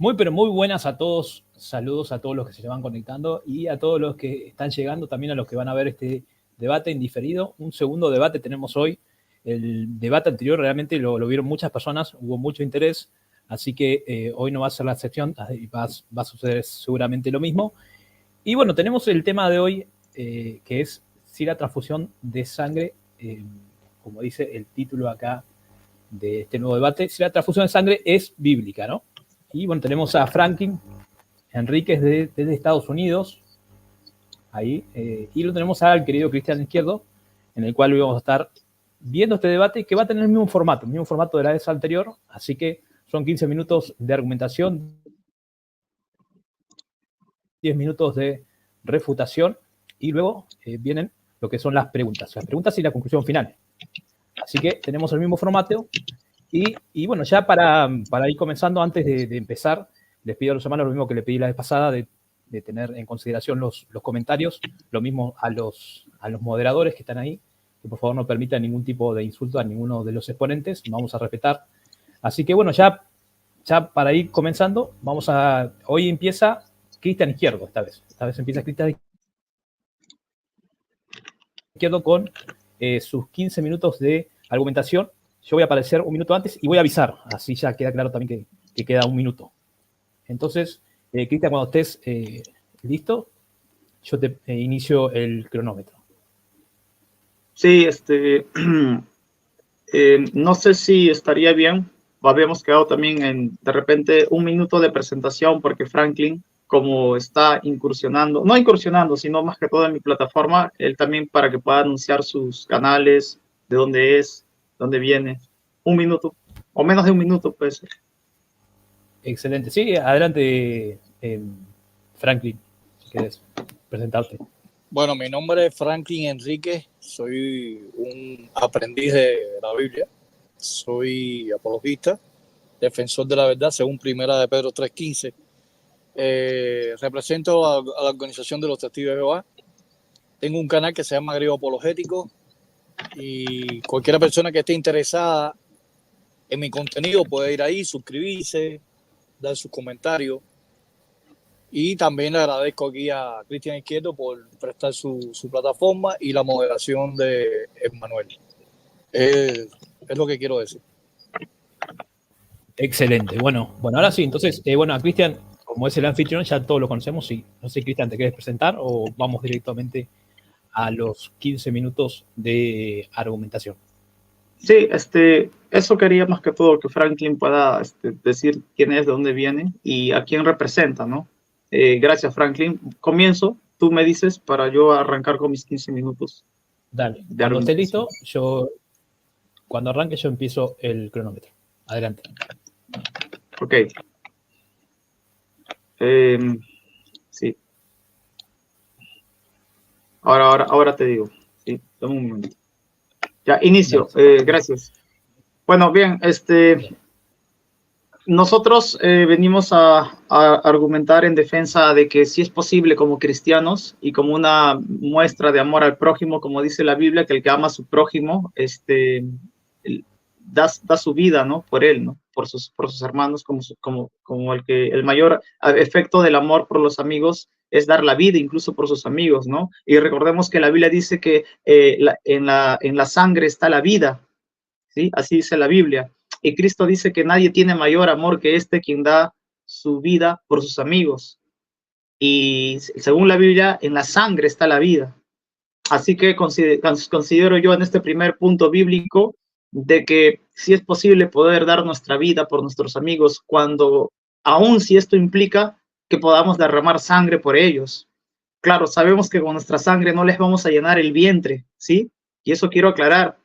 Muy, pero muy buenas a todos. Saludos a todos los que se van conectando y a todos los que están llegando, también a los que van a ver este debate en diferido. Un segundo debate tenemos hoy. El debate anterior realmente lo vieron muchas personas, hubo mucho interés, así que hoy no va a ser la excepción, va a suceder seguramente lo mismo. Y bueno, tenemos el tema de hoy, que es si la transfusión de sangre, como dice el título acá de este nuevo debate, si la transfusión de sangre es bíblica, ¿no? Y bueno, tenemos a Franklin Enríquez desde Estados Unidos, ahí, y lo tenemos al querido Cristian Izquierdo, en el cual vamos a estar viendo este debate que va a tener el mismo formato de la vez anterior, así que son 15 minutos de argumentación, 10 minutos de refutación, y luego vienen lo que son las preguntas y la conclusión final. Así que tenemos el mismo formato, y bueno, ya para ir comenzando, antes de empezar, les pido a los hermanos lo mismo que le pedí la vez pasada, de tener en consideración los comentarios, lo mismo a los moderadores que están ahí, que por favor no permitan ningún tipo de insulto a ninguno de los exponentes, vamos a respetar. Así que bueno, ya para ir comenzando, hoy empieza Cristian Izquierdo, esta vez empieza Cristian Izquierdo con sus 15 minutos de argumentación. Yo voy a aparecer un minuto antes y voy a avisar, así ya queda claro también que queda un minuto. Entonces, Cristian, cuando estés listo, yo te inicio el cronómetro. Sí, no sé si estaría bien. Habíamos quedado también en, de repente, un minuto de presentación, porque Franklin, como está no incursionando, sino más que todo en mi plataforma, él también para que pueda anunciar sus canales, de dónde es, dónde viene. Un minuto, o menos de un minuto, puede ser. Excelente. Sí, adelante, Franklin, si quieres presentarte. Bueno, mi nombre es Franklin Enríquez, soy un aprendiz de la Biblia, soy apologista, defensor de la verdad, según Primera de Pedro 3:15. Represento a la Organización de los Testigos de Jehová. Tengo un canal que se llama Griego Apologético, y cualquier persona que esté interesada en mi contenido puede ir ahí, suscribirse, dar sus comentarios. Y también le agradezco aquí a Cristian Izquierdo por prestar su plataforma y la moderación de Emmanuel. Es lo que quiero decir. Excelente. Bueno, ahora sí, entonces, a Cristian, como es el anfitrión, ya todos lo conocemos. Y no sé, Cristian, ¿te quieres presentar o vamos directamente a los 15 minutos de argumentación? Sí, eso quería más que todo que Franklin pueda decir quién es, de dónde viene y a quién representa, ¿no? Gracias, Franklin. Comienzo, tú me dices para yo arrancar con mis 15 minutos. Dale, cuando esté listo, cuando arranque yo empiezo el cronómetro. Adelante. Ok. Sí. Ahora te digo. Sí, dame un momento. Ya, inicio. Gracias. Bueno, bien, nosotros venimos a argumentar en defensa de que sí es posible como cristianos y como una muestra de amor al prójimo, como dice la Biblia, que el que ama a su prójimo da su vida, ¿no? Por él, ¿no? Por sus hermanos, como el mayor efecto del amor por los amigos es dar la vida incluso por sus amigos, ¿no? Y recordemos que la Biblia dice que en la sangre está la vida, ¿sí? Así dice la Biblia. Y Cristo dice que nadie tiene mayor amor que quien da su vida por sus amigos. Y según la Biblia, en la sangre está la vida. Así que considero yo en este primer punto bíblico de que sí es posible poder dar nuestra vida por nuestros amigos, aun si esto implica que podamos derramar sangre por ellos. Claro, sabemos que con nuestra sangre no les vamos a llenar el vientre, ¿sí? Y eso quiero aclarar.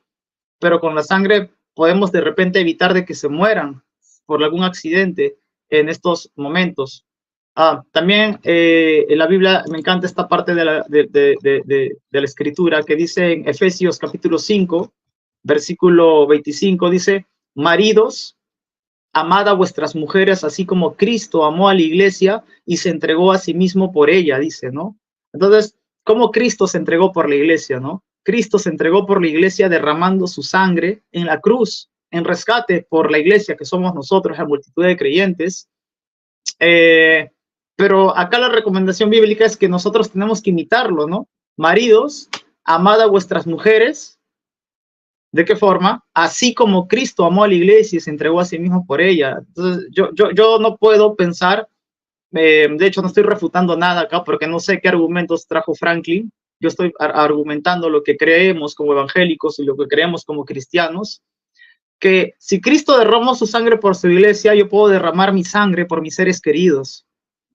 Pero con la sangre podemos de repente evitar de que se mueran por algún accidente en estos momentos. También en la Biblia me encanta esta parte de la escritura que dice en Efesios capítulo 5, versículo 25, dice: maridos, amad a vuestras mujeres así como Cristo amó a la iglesia y se entregó a sí mismo por ella, dice, ¿no? Entonces, ¿cómo Cristo se entregó por la iglesia, no? Cristo se entregó por la iglesia derramando su sangre en la cruz, en rescate por la iglesia que somos nosotros, la multitud de creyentes. Pero acá la recomendación bíblica es que nosotros tenemos que imitarlo, ¿no? Maridos, amad a vuestras mujeres. ¿De qué forma? Así como Cristo amó a la iglesia y se entregó a sí mismo por ella. Entonces, yo no puedo pensar, de hecho no estoy refutando nada acá porque no sé qué argumentos trajo Franklin. Yo estoy argumentando lo que creemos como evangélicos y lo que creemos como cristianos, que si Cristo derramó su sangre por su iglesia, yo puedo derramar mi sangre por mis seres queridos,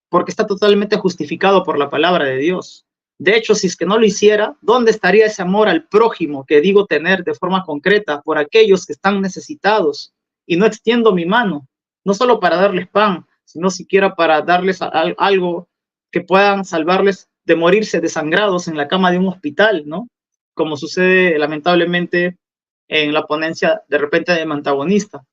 porque está totalmente justificado por la palabra de Dios. De hecho, si es que no lo hiciera, ¿dónde estaría ese amor al prójimo que digo tener de forma concreta por aquellos que están necesitados? Y no extiendo mi mano, no solo para darles pan, sino siquiera para darles algo que puedan salvarles de morirse desangrados en la cama de un hospital, ¿no? Como sucede lamentablemente en la ponencia de repente de antagonista.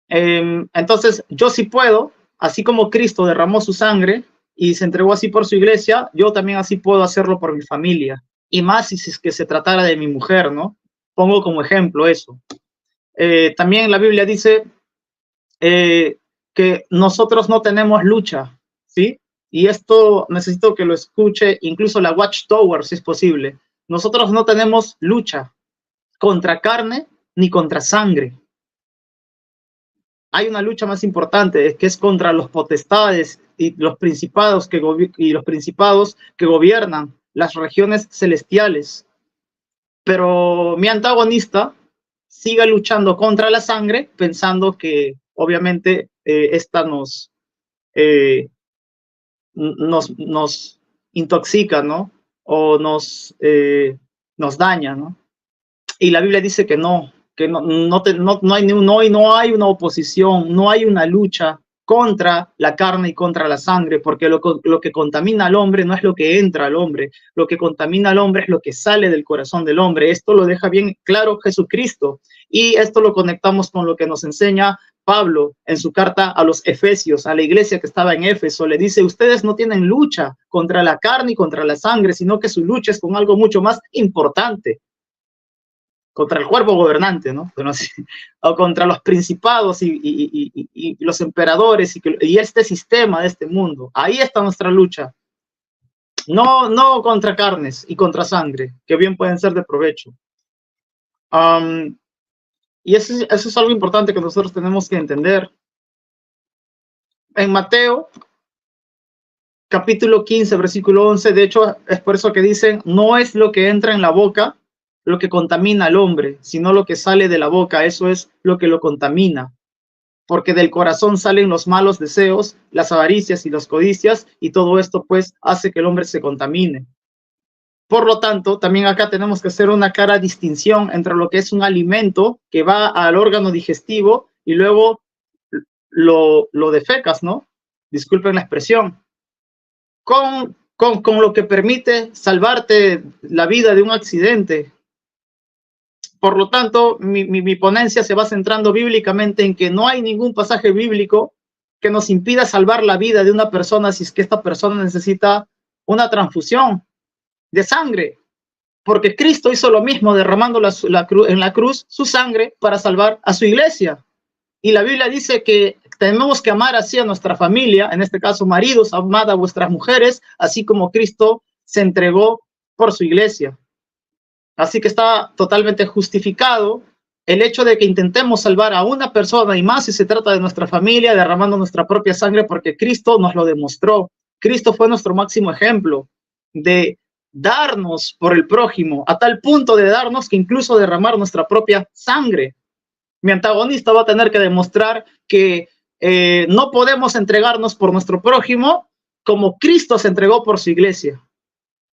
Entonces, yo sí puedo, así como Cristo derramó su sangre y se entregó así por su iglesia, yo también así puedo hacerlo por mi familia. Y más si es que se tratara de mi mujer, ¿no? Pongo como ejemplo eso. También la Biblia dice que nosotros no tenemos lucha, ¿sí? Y esto necesito que lo escuche incluso la Watchtower, si es posible. Nosotros no tenemos lucha contra carne ni contra sangre. Hay una lucha más importante, que es contra los potestades y los principados que gobiernan las regiones celestiales. Pero mi antagonista sigue luchando contra la sangre, pensando que obviamente esta nos intoxica, ¿no? O nos daña, ¿no? Y la Biblia dice que no hay una oposición, no hay una lucha contra la carne y contra la sangre, porque lo que contamina al hombre no es lo que entra al hombre, lo que contamina al hombre es lo que sale del corazón del hombre. Esto lo deja bien claro Jesucristo, y esto lo conectamos con lo que nos enseña Pablo en su carta a los Efesios, a la iglesia que estaba en Éfeso. Le dice: ustedes no tienen lucha contra la carne y contra la sangre, sino que su lucha es con algo mucho más importante, contra el cuerpo gobernante, ¿no? Bueno, sí, o contra los principados y los emperadores y este sistema de este mundo. Ahí está nuestra lucha. No contra carnes y contra sangre, que bien pueden ser de provecho. Y eso es algo importante que nosotros tenemos que entender. En Mateo, capítulo 15, versículo 11, de hecho, es por eso que dicen: no es lo que entra en la boca lo que contamina al hombre, sino lo que sale de la boca, eso es lo que lo contamina. Porque del corazón salen los malos deseos, las avaricias y las codicias, y todo esto pues hace que el hombre se contamine. Por lo tanto, también acá tenemos que hacer una clara distinción entre lo que es un alimento que va al órgano digestivo y luego lo defecas, ¿no? Disculpen la expresión. Con lo que permite salvarte la vida de un accidente. Por lo tanto, mi ponencia se va centrando bíblicamente en que no hay ningún pasaje bíblico que nos impida salvar la vida de una persona si es que esta persona necesita una transfusión de sangre, porque Cristo hizo lo mismo derramando en la cruz su sangre para salvar a su iglesia. Y la Biblia dice que tenemos que amar así a nuestra familia, en este caso maridos, amad a vuestras mujeres, así como Cristo se entregó por su iglesia. Así que está totalmente justificado el hecho de que intentemos salvar a una persona, y más si se trata de nuestra familia, derramando nuestra propia sangre, porque Cristo nos lo demostró. Cristo fue nuestro máximo ejemplo de darnos por el prójimo, a tal punto de darnos que incluso derramar nuestra propia sangre. Mi antagonista va a tener que demostrar que no podemos entregarnos por nuestro prójimo como Cristo se entregó por su iglesia.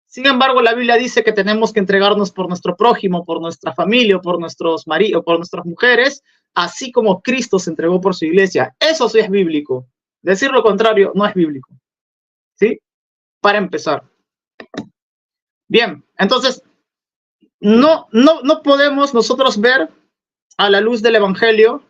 Sin embargo, la Biblia dice que tenemos que entregarnos por nuestro prójimo, por nuestra familia, por nuestros maridos, por nuestras mujeres, así como Cristo se entregó por su iglesia. Eso sí es bíblico. Decir lo contrario no es bíblico. ¿Sí? Para empezar. Bien, entonces, no podemos nosotros ver a la luz del Evangelio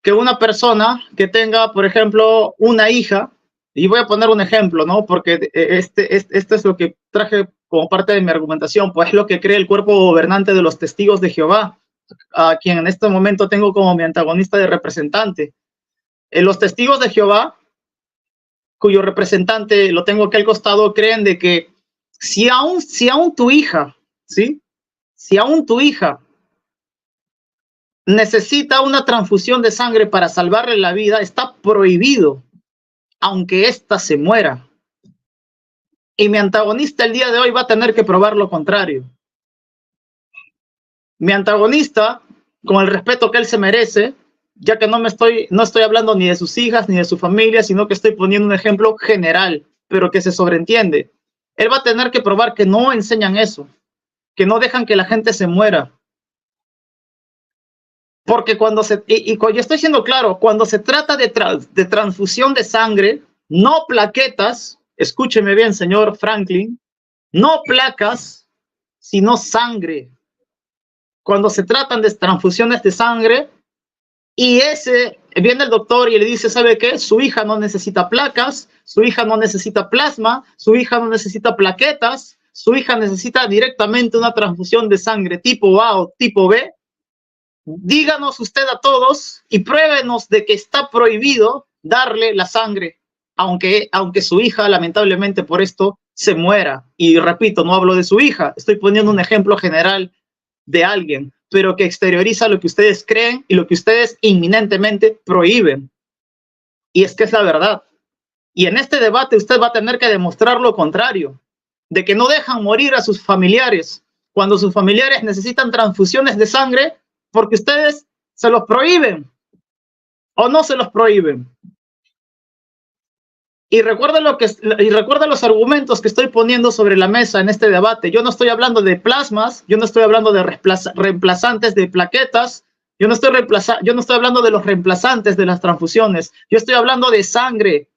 que una persona que tenga, por ejemplo, una hija, y voy a poner un ejemplo, ¿no? Porque este es lo que traje como parte de mi argumentación, pues es lo que cree el cuerpo gobernante de los testigos de Jehová, a quien en este momento tengo como mi antagonista de representante. Los testigos de Jehová cuyo representante lo tengo aquí al costado, creen de que si aún tu hija, ¿sí? Si aún tu hija necesita una transfusión de sangre para salvarle la vida, está prohibido, aunque ésta se muera. Y mi antagonista el día de hoy va a tener que probar lo contrario. Mi antagonista, con el respeto que él se merece, ya que no estoy hablando ni de sus hijas ni de su familia, sino que estoy poniendo un ejemplo general, pero que se sobreentiende. Él va a tener que probar que no enseñan eso, que no dejan que la gente se muera. Porque yo estoy siendo claro, cuando se trata de transfusión de sangre, no plaquetas, escúcheme bien, señor Franklin, no placas, sino sangre. Cuando se tratan de transfusiones de sangre, y viene el doctor y le dice, ¿sabe qué? Su hija no necesita placas, su hija no necesita plasma, su hija no necesita plaquetas, su hija necesita directamente una transfusión de sangre tipo A o tipo B. Díganos usted a todos y pruébenos de que está prohibido darle la sangre, aunque su hija lamentablemente por esto se muera. Y repito, no hablo de su hija, estoy poniendo un ejemplo general de alguien, pero que exterioriza lo que ustedes creen y lo que ustedes inminentemente prohíben. Y es que es la verdad. Y en este debate usted va a tener que demostrar lo contrario, de que no dejan morir a sus familiares cuando sus familiares necesitan transfusiones de sangre porque ustedes se los prohíben o no se los prohíben. Y recuerda los argumentos que estoy poniendo sobre la mesa en este debate. Yo no estoy hablando de plasmas, yo no estoy hablando de reemplazantes de plaquetas, yo no estoy hablando de los reemplazantes de las transfusiones, yo estoy hablando de sangre.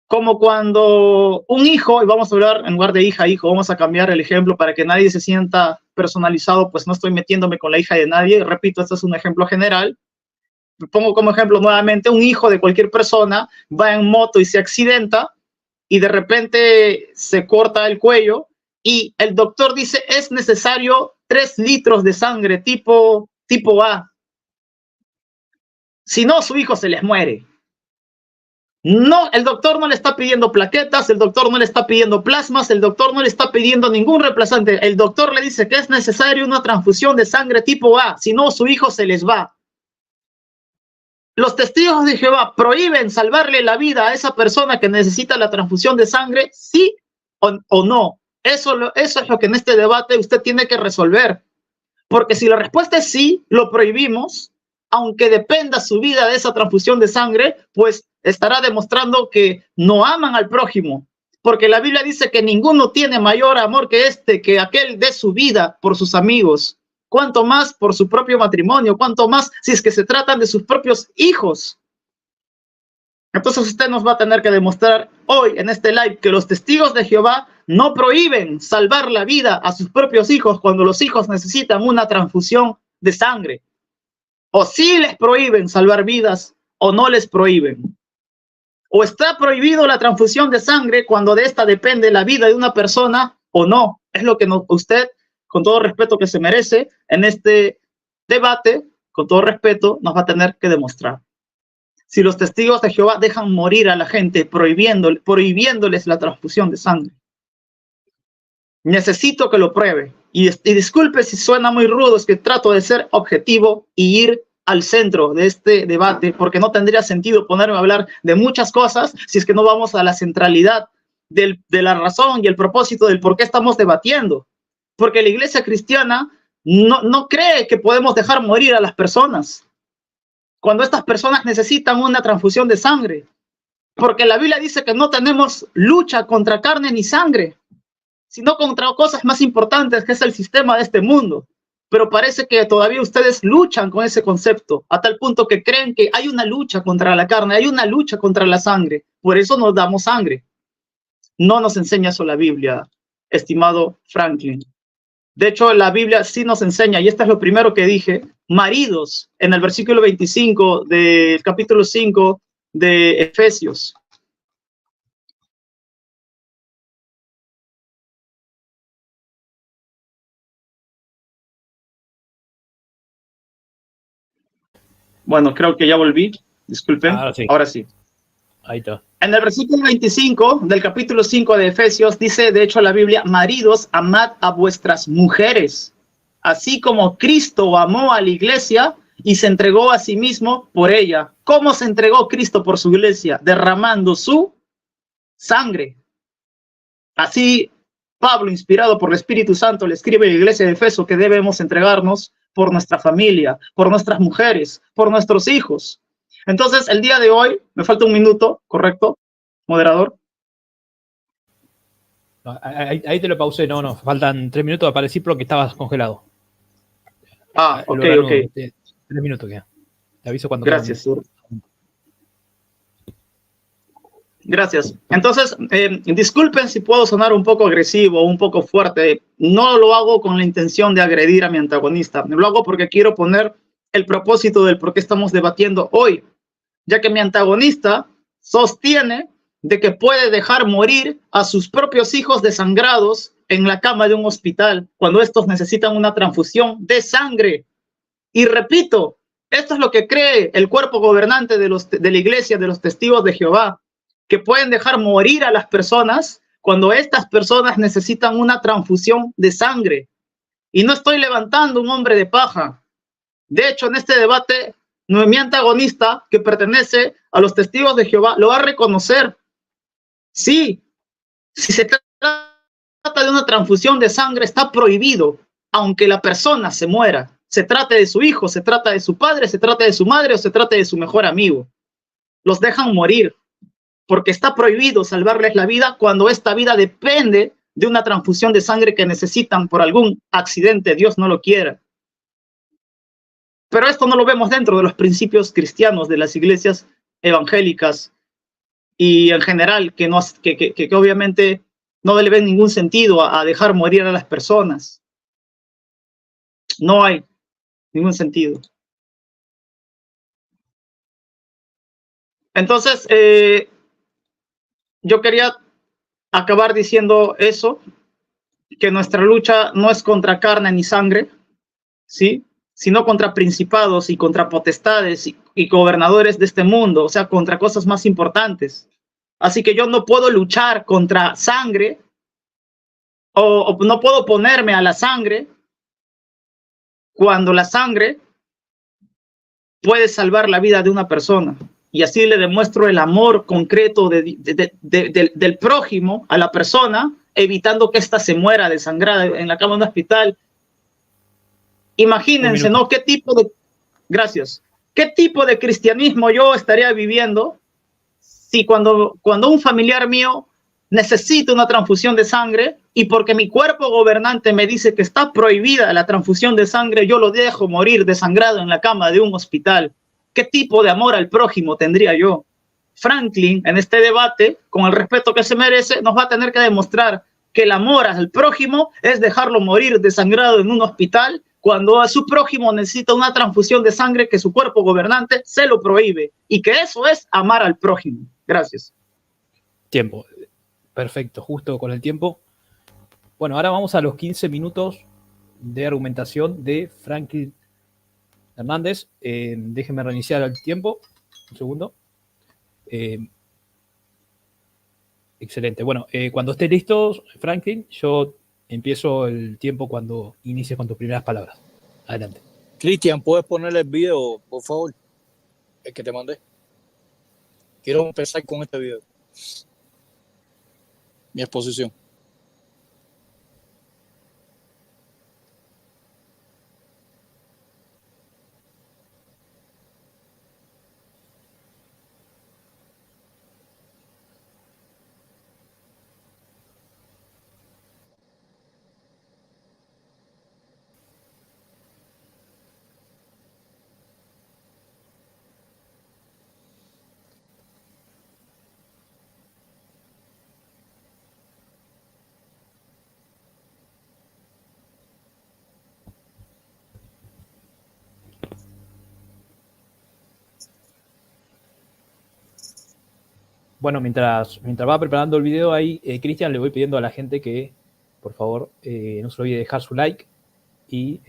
Como cuando un hijo, y vamos a hablar en lugar de hija, hijo, vamos a cambiar el ejemplo para que nadie se sienta personalizado, pues no estoy metiéndome con la hija de nadie. Repito, este es un ejemplo general. Pongo como ejemplo nuevamente, un hijo de cualquier persona va en moto y se accidenta y de repente se corta el cuello y el doctor dice es necesario 3 litros de sangre tipo A. Si no, su hijo se les muere. No, el doctor no le está pidiendo plaquetas, el doctor no le está pidiendo plasmas, el doctor no le está pidiendo ningún reemplazante. El doctor le dice que es necesario una transfusión de sangre tipo A, si no, su hijo se les va. Los testigos de Jehová prohíben salvarle la vida a esa persona que necesita la transfusión de sangre, sí o no. Eso es lo que en este debate usted tiene que resolver. Porque si la respuesta es sí, lo prohibimos, aunque dependa su vida de esa transfusión de sangre, pues estará demostrando que no aman al prójimo. Porque la Biblia dice que ninguno tiene mayor amor que aquel de su vida por sus amigos. Cuanto más por su propio matrimonio, cuanto más si es que se tratan de sus propios hijos. Entonces usted nos va a tener que demostrar hoy en este live que los testigos de Jehová no prohíben salvar la vida a sus propios hijos cuando los hijos necesitan una transfusión de sangre. O sí les prohíben salvar vidas o no les prohíben. O está prohibido la transfusión de sangre cuando de esta depende la vida de una persona o no. Es lo que usted, con todo respeto que se merece, en este debate, con todo respeto, nos va a tener que demostrar. Si los testigos de Jehová dejan morir a la gente prohibiéndoles la transfusión de sangre. Necesito que lo pruebe. Y disculpe si suena muy rudo, es que trato de ser objetivo y ir al centro de este debate, porque no tendría sentido ponerme a hablar de muchas cosas si es que no vamos a la centralidad de la razón y el propósito del por qué estamos debatiendo. Porque la iglesia cristiana no cree que podemos dejar morir a las personas cuando estas personas necesitan una transfusión de sangre. Porque la Biblia dice que no tenemos lucha contra carne ni sangre, sino contra cosas más importantes, que es el sistema de este mundo. Pero parece que todavía ustedes luchan con ese concepto, a tal punto que creen que hay una lucha contra la carne, hay una lucha contra la sangre. Por eso nos damos sangre. No nos enseña eso la Biblia, estimado Franklin. De hecho, la Biblia sí nos enseña, y esto es lo primero que dije, maridos, en el versículo 25 del capítulo 5 de Efesios. Bueno, creo que ya volví. Disculpen. Ahora sí. Ahora sí. Ahí está. En el versículo 25 del capítulo 5 de Efesios dice, de hecho, la Biblia, maridos, amad a vuestras mujeres, así como Cristo amó a la iglesia y se entregó a sí mismo por ella. ¿Cómo se entregó Cristo por su iglesia? Derramando su sangre. Así, Pablo, inspirado por el Espíritu Santo, le escribe a la iglesia de Efeso que debemos entregarnos por nuestra familia, por nuestras mujeres, por nuestros hijos. Entonces, el día de hoy, me falta un minuto, ¿correcto, moderador? Ahí te lo pausé, no, faltan 3 minutos para decir porque estabas congelado. Ok. 3 minutos queda. Te aviso cuando. Gracias. Gracias. Entonces, disculpen si puedo sonar un poco agresivo o un poco fuerte. No lo hago con la intención de agredir a mi antagonista. Lo hago porque quiero poner el propósito del por qué estamos debatiendo hoy, ya que mi antagonista sostiene de que puede dejar morir a sus propios hijos desangrados en la cama de un hospital cuando estos necesitan una transfusión de sangre. Y repito, esto es lo que cree el cuerpo gobernante de la iglesia, de los testigos de Jehová, que pueden dejar morir a las personas cuando estas personas necesitan una transfusión de sangre. Y no estoy levantando un hombre de paja. De hecho, en este debate, mi antagonista, que pertenece a los testigos de Jehová, lo va a reconocer. Sí, si se trata de una transfusión de sangre, está prohibido, aunque la persona se muera. Se trate de su hijo, se trata de su padre, se trata de su madre o se trate de su mejor amigo. Los dejan morir, porque está prohibido salvarles la vida cuando esta vida depende de una transfusión de sangre que necesitan por algún accidente, Dios no lo quiera. Pero esto no lo vemos dentro de los principios cristianos de las iglesias evangélicas y en general, que obviamente no le ven ningún sentido a dejar morir a las personas. No hay ningún sentido. Entonces, yo quería acabar diciendo eso, que nuestra lucha no es contra carne ni sangre, ¿sí?, sino contra principados y contra potestades y gobernadores de este mundo, o sea, contra cosas más importantes. Así que yo no puedo luchar contra sangre o no puedo ponerme a la sangre cuando la sangre puede salvar la vida de una persona. Y así le demuestro el amor concreto del prójimo a la persona, evitando que ésta se muera desangrada en la cama de un hospital. Imagínense, ¿no? ¿Qué tipo de cristianismo yo estaría viviendo si cuando un familiar mío necesita una transfusión de sangre y porque mi cuerpo gobernante me dice que está prohibida la transfusión de sangre, yo lo dejo morir desangrado en la cama de un hospital? ¿Qué tipo de amor al prójimo tendría yo? Franklin, en este debate, con el respeto que se merece, nos va a tener que demostrar que el amor al prójimo es dejarlo morir desangrado en un hospital cuando a su prójimo necesita una transfusión de sangre que su cuerpo gobernante se lo prohíbe, y que eso es amar al prójimo. Gracias. Tiempo. Perfecto, justo con el tiempo. Bueno, ahora vamos a los 15 minutos de argumentación de Franklin Hernández. Déjenme reiniciar el tiempo. Un segundo. Excelente. Bueno, cuando esté listo, Franklin, yo empiezo el tiempo cuando inicies con tus primeras palabras. Adelante. Cristian, ¿puedes ponerle el video, por favor? El que te mandé. Quiero empezar con este video. Mi exposición. Bueno, mientras va preparando el video ahí, Cristian, le voy pidiendo a la gente que, por favor, no se olvide dejar su like y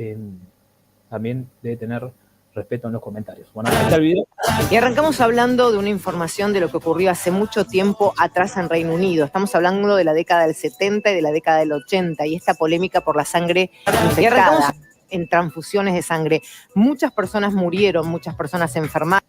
también de tener respeto en los comentarios. Bueno, acá está el video. Y arrancamos hablando de una información de lo que ocurrió hace mucho tiempo atrás en Reino Unido. Estamos hablando de la década del 70 y de la década del 80 y esta polémica por la sangre infectada en transfusiones de sangre. Muchas personas murieron, muchas personas se enfermaron.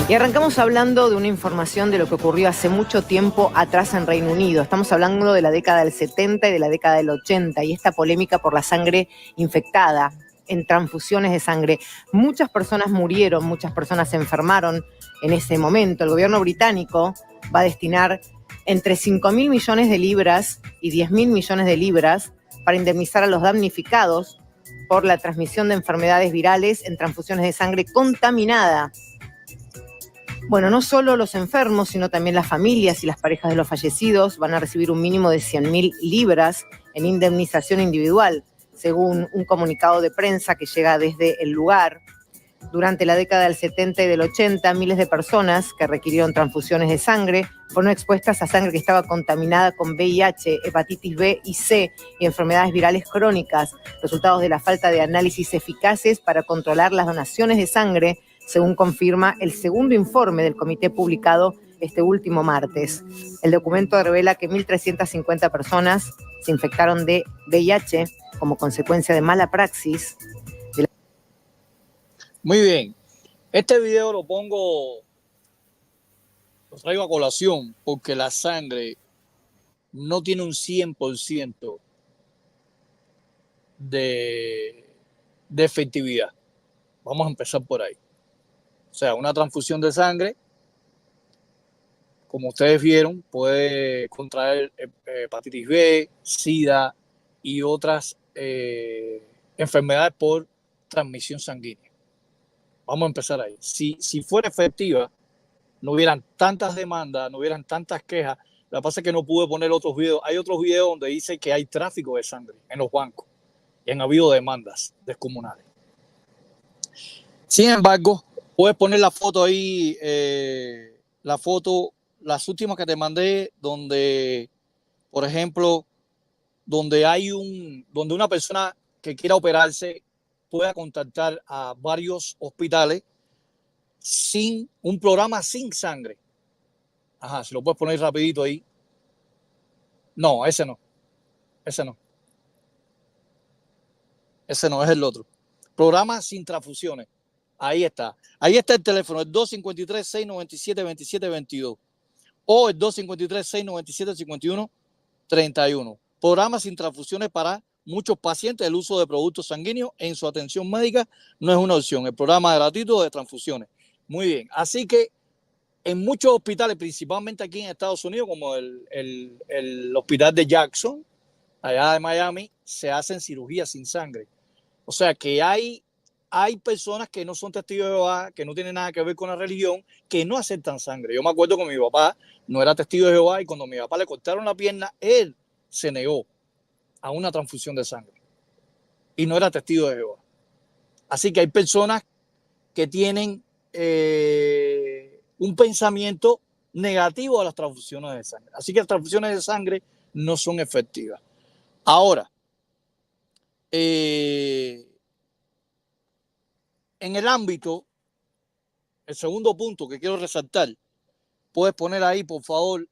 Y arrancamos hablando de una información de lo que ocurrió hace mucho tiempo atrás en Reino Unido. Estamos hablando de la década del 70 y de la década del 80 y esta polémica por la sangre infectada en transfusiones de sangre. Muchas personas murieron, muchas personas se enfermaron en ese momento. El gobierno británico va a destinar entre 5.000 millones de libras y 10.000 millones de libras para indemnizar a los damnificados por la transmisión de enfermedades virales en transfusiones de sangre contaminada. Bueno, no solo los enfermos, sino también las familias y las parejas de los fallecidos van a recibir un mínimo de 100.000 libras en indemnización individual, según un comunicado de prensa que llega desde el lugar. Durante la década del 70 y del 80, miles de personas que requirieron transfusiones de sangre fueron expuestas a sangre que estaba contaminada con VIH, hepatitis B y C y enfermedades virales crónicas, resultados de la falta de análisis eficaces para controlar las donaciones de sangre, según confirma el segundo informe del comité publicado este último martes. El documento revela que 1.350 personas se infectaron de VIH como consecuencia de mala praxis. Muy bien. Este video lo traigo a colación porque la sangre no tiene un 100% de efectividad. Vamos a empezar por ahí. O sea, una transfusión de sangre, como ustedes vieron, puede contraer hepatitis B, SIDA y otras enfermedades por transmisión sanguínea. Vamos a empezar ahí. Si fuera efectiva, no hubieran tantas demandas, no hubieran tantas quejas. Lo que pasa es que no pude poner otros videos. Hay otros videos donde dice que hay tráfico de sangre en los bancos y han habido demandas descomunales. Sin embargo, puedes poner la foto ahí, las últimas que te mandé, donde, por ejemplo, donde una persona que quiera operarse pueda contactar a varios hospitales sin un programa sin sangre. Ajá, si lo puedes poner rapidito ahí. No, ese no. Ese no. Ese no, es el otro. Programa sin transfusiones. Ahí está. Ahí está el teléfono, el 253-697-2722 o el 253-697-5131. Programa sin transfusiones para muchos pacientes. El uso de productos sanguíneos en su atención médica no es una opción. El programa gratuito de transfusiones. Muy bien. Así que en muchos hospitales, principalmente aquí en Estados Unidos, como el hospital de Jackson, allá de Miami, se hacen cirugías sin sangre. O sea que hay personas que no son testigos de Jehová, que no tienen nada que ver con la religión, que no aceptan sangre. Yo me acuerdo que mi papá no era testigo de Jehová y cuando a mi papá le cortaron la pierna, él se negó a una transfusión de sangre y no era testigo de Jehová. Así que hay personas que tienen un pensamiento negativo a las transfusiones de sangre. Así que las transfusiones de sangre no son efectivas. Ahora, en el ámbito, el segundo punto que quiero resaltar, puedes poner ahí, por favor,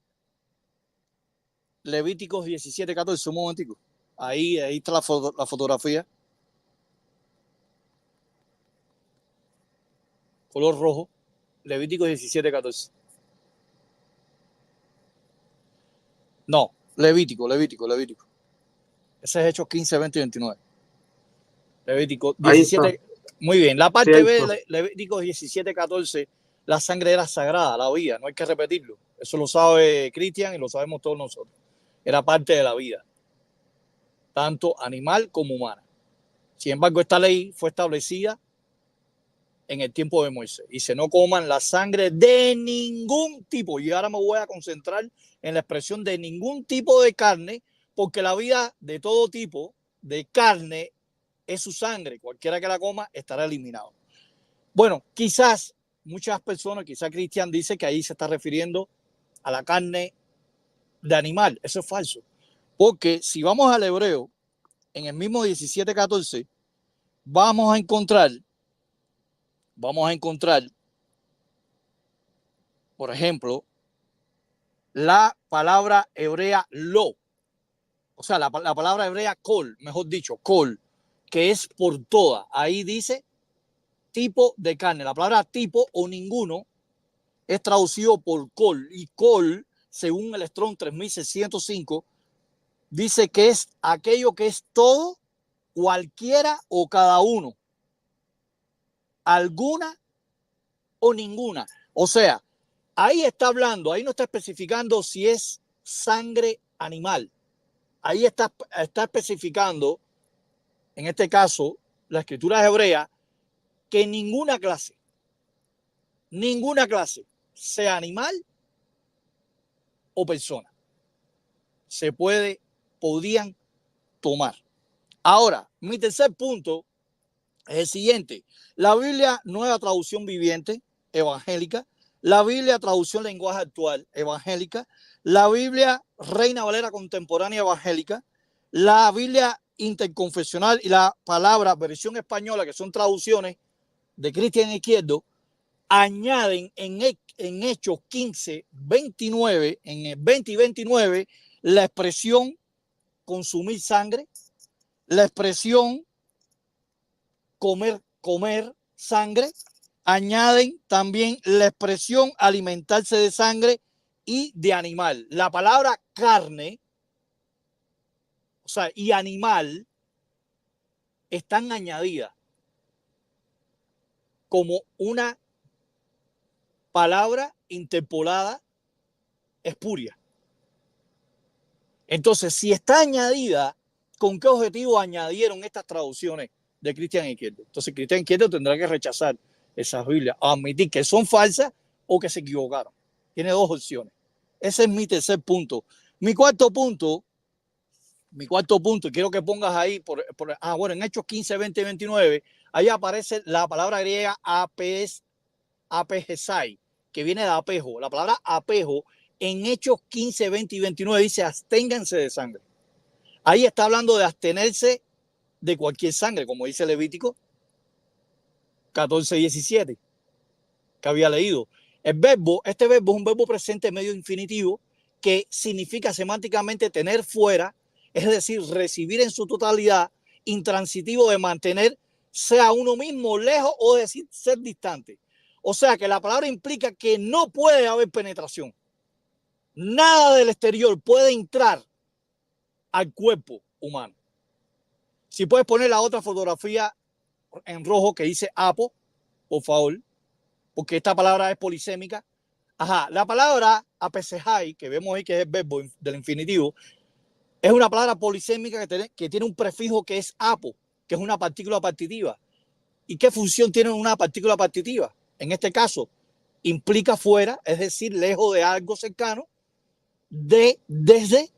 Levíticos 17:14, un momentico. Ahí está la fotografía. Color rojo. Levíticos 17:14. No, Levítico. Ese es Hechos 15, 20 y 29. Levítico 17. Muy bien. La parte B de Levítico 17:14, la sangre era sagrada, la vida, no hay que repetirlo. Eso lo sabe Cristian y lo sabemos todos nosotros. Era parte de la vida, tanto animal como humana. Sin embargo, esta ley fue establecida en el tiempo de Moisés. Dice, no coman la sangre de ningún tipo. Y ahora me voy a concentrar en la expresión de ningún tipo de carne, porque la vida de todo tipo de carne es su sangre. Cualquiera que la coma estará eliminado. Bueno, quizás muchas personas, quizás Cristian dice que ahí se está refiriendo a la carne de animal. Eso es falso. Porque si vamos al hebreo, en el mismo 17:14, vamos a encontrar, por ejemplo, la palabra hebrea lo, o sea, la palabra hebrea kol, mejor dicho, kol, que es por toda. Ahí dice tipo de carne. La palabra tipo o ninguno es traducido por kol, y kol, según el Strong 3605, dice que es aquello que es todo, cualquiera o cada uno, alguna o ninguna. O sea, ahí está hablando, ahí no está especificando si es sangre animal. Ahí está especificando, en este caso, la escritura hebrea, que ninguna clase, sea animal o persona, podían tomar. Ahora, mi tercer punto es el siguiente. La Biblia, nueva traducción viviente, evangélica. La Biblia, traducción lenguaje actual, evangélica. La Biblia, Reina Valera contemporánea, evangélica. La Biblia interconfesional y la palabra versión española, que son traducciones de Cristian Izquierdo, añaden en Hechos 15:29, en el 20 y 29, la expresión consumir sangre, la expresión comer sangre, añaden también la expresión alimentarse de sangre y de animal. La palabra carne, o sea, y animal están añadidas como una palabra interpolada espuria. Entonces, si está añadida, ¿con qué objetivo añadieron estas traducciones de Cristian Izquierdo? Entonces, Cristian Izquierdo tendrá que rechazar esas Biblias, admitir que son falsas o que se equivocaron. Tiene dos opciones. Ese es mi tercer punto. Mi cuarto punto, y quiero que pongas ahí, bueno, en Hechos 15, 20 y 29, ahí aparece la palabra griega apegesai, que viene de apejo. La palabra apejo en Hechos 15, 20 y 29 dice absténganse de sangre. Ahí está hablando de abstenerse de cualquier sangre, como dice Levítico 14, 17, que había leído. Este verbo es un verbo presente medio infinitivo que significa semánticamente tener fuera, es decir, recibir en su totalidad, intransitivo de mantener, sea uno mismo lejos o decir ser distante. O sea que la palabra implica que no puede haber penetración. Nada del exterior puede entrar al cuerpo humano. Si puedes poner la otra fotografía en rojo que dice apo, por favor, porque esta palabra es polisémica. Ajá, la palabra apesejai, que vemos ahí que es el verbo del infinitivo, es una palabra polisémica que tiene un prefijo que es apo, que es una partícula partitiva. ¿Y qué función tiene una partícula partitiva? En este caso, implica fuera, es decir, lejos de algo cercano, desde,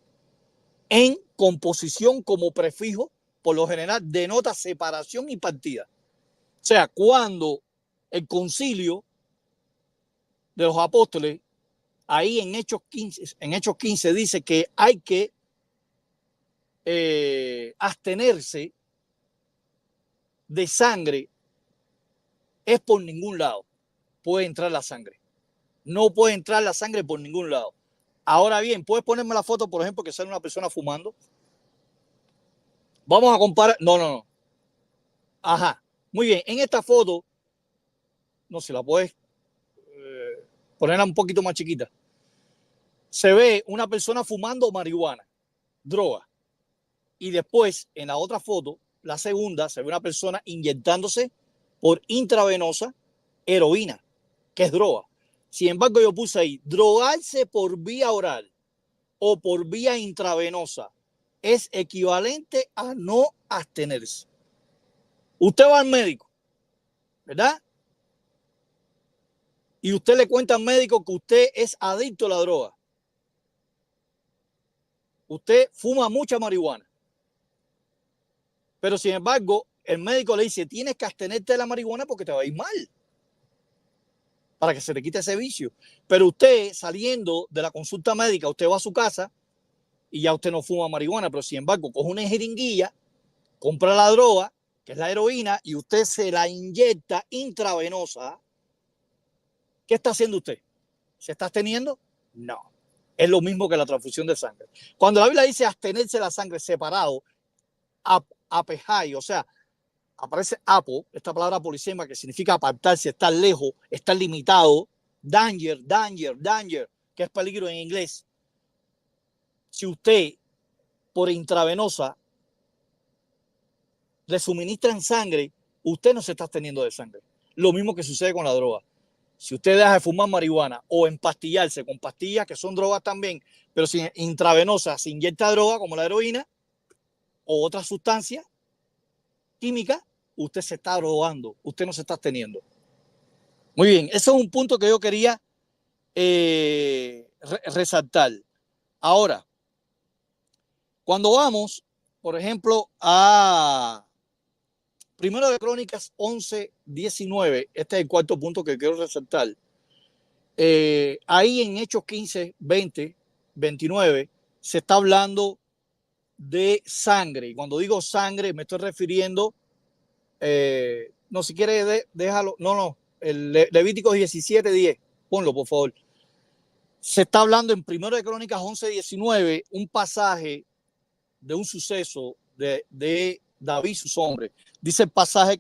en composición como prefijo, por lo general denota separación y partida. O sea, cuando el concilio de los apóstoles, ahí en Hechos 15 dice que hay que abstenerse de sangre, es por ningún lado puede entrar la sangre. No puede entrar la sangre por ningún lado. Ahora bien, ¿puedes ponerme la foto, por ejemplo, que sale una persona fumando? Vamos a comparar. No. Ajá. Muy bien. En esta foto, no sé, la puedes ponerla un poquito más chiquita. Se ve una persona fumando marihuana, droga. Y después, en la otra foto, la segunda, se ve una persona inyectándose por intravenosa heroína, que es droga. Sin embargo, yo puse ahí, drogarse por vía oral o por vía intravenosa es equivalente a no abstenerse. Usted va al médico, ¿verdad? Y usted le cuenta al médico que usted es adicto a la droga. Usted fuma mucha marihuana. Pero sin embargo, el médico le dice, tienes que abstenerte de la marihuana porque te va a ir mal, para que se te quite ese vicio. Pero usted, saliendo de la consulta médica, usted va a su casa y ya usted no fuma marihuana, pero sin embargo, coge una jeringuilla compra la droga, que es la heroína, y usted se la inyecta intravenosa, ¿qué está haciendo usted? ¿Se está absteniendo? No. Es lo mismo que la transfusión de sangre. Cuando la Biblia dice abstenerse de la sangre separado, apejai, o sea, aparece apo, esta palabra polisema que significa apartarse, estar lejos, estar limitado, danger, que es peligro en inglés. Si usted por intravenosa le suministran sangre, usted no se está absteniendo de sangre. Lo mismo que sucede con la droga. Si usted deja de fumar marihuana o empastillarse con pastillas que son drogas también, pero si intravenosa se inyecta droga como la heroína o otra sustancia química, usted se está drogando, usted no se está absteniendo. Muy bien, ese es un punto que yo quería resaltar. Ahora, cuando vamos, por ejemplo, a Primero de Crónicas 11:19, este es el cuarto punto que quiero resaltar. Ahí en Hechos 15:20, 29, se está hablando de sangre. Y cuando digo sangre, me estoy refiriendo, no, si quiere, déjalo, no, el Levítico 17:10, ponlo, por favor. Se está hablando en Primero de Crónicas 11:19, un pasaje de un suceso de David y sus hombres. Dice el pasaje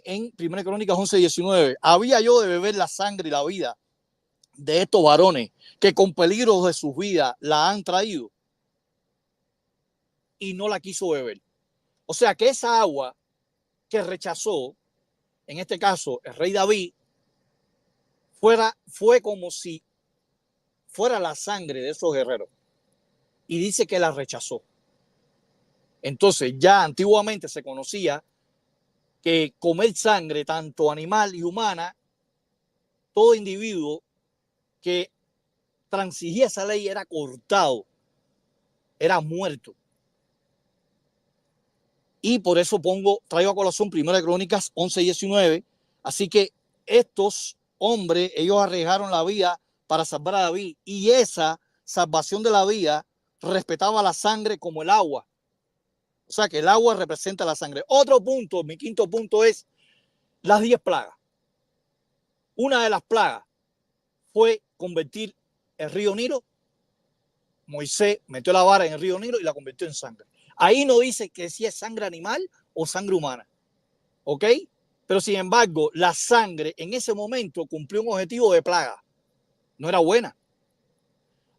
en 1 Crónicas 11:19, había yo de beber la sangre y la vida de estos varones que con peligro de sus vidas la han traído y no la quiso beber. O sea que esa agua que rechazó, en este caso el rey David, fue como si fuera la sangre de esos guerreros, y dice que la rechazó. Entonces ya antiguamente se conocía que comer sangre, tanto animal y humana, todo individuo que transigía esa ley era cortado, era muerto. Y por eso traigo a colación 1 Crónicas 11:19. Así que estos hombres, ellos arriesgaron la vida para salvar a David, y esa salvación de la vida respetaba la sangre como el agua. O sea que el agua representa la sangre. Otro punto, mi quinto punto, es las 10 plagas. Una de las plagas fue convertir el río Nilo. Moisés metió la vara en el río Nilo y la convirtió en sangre. Ahí no dice que si es sangre animal o sangre humana. ¿Ok? Pero sin embargo, la sangre en ese momento cumplió un objetivo de plaga. No era buena.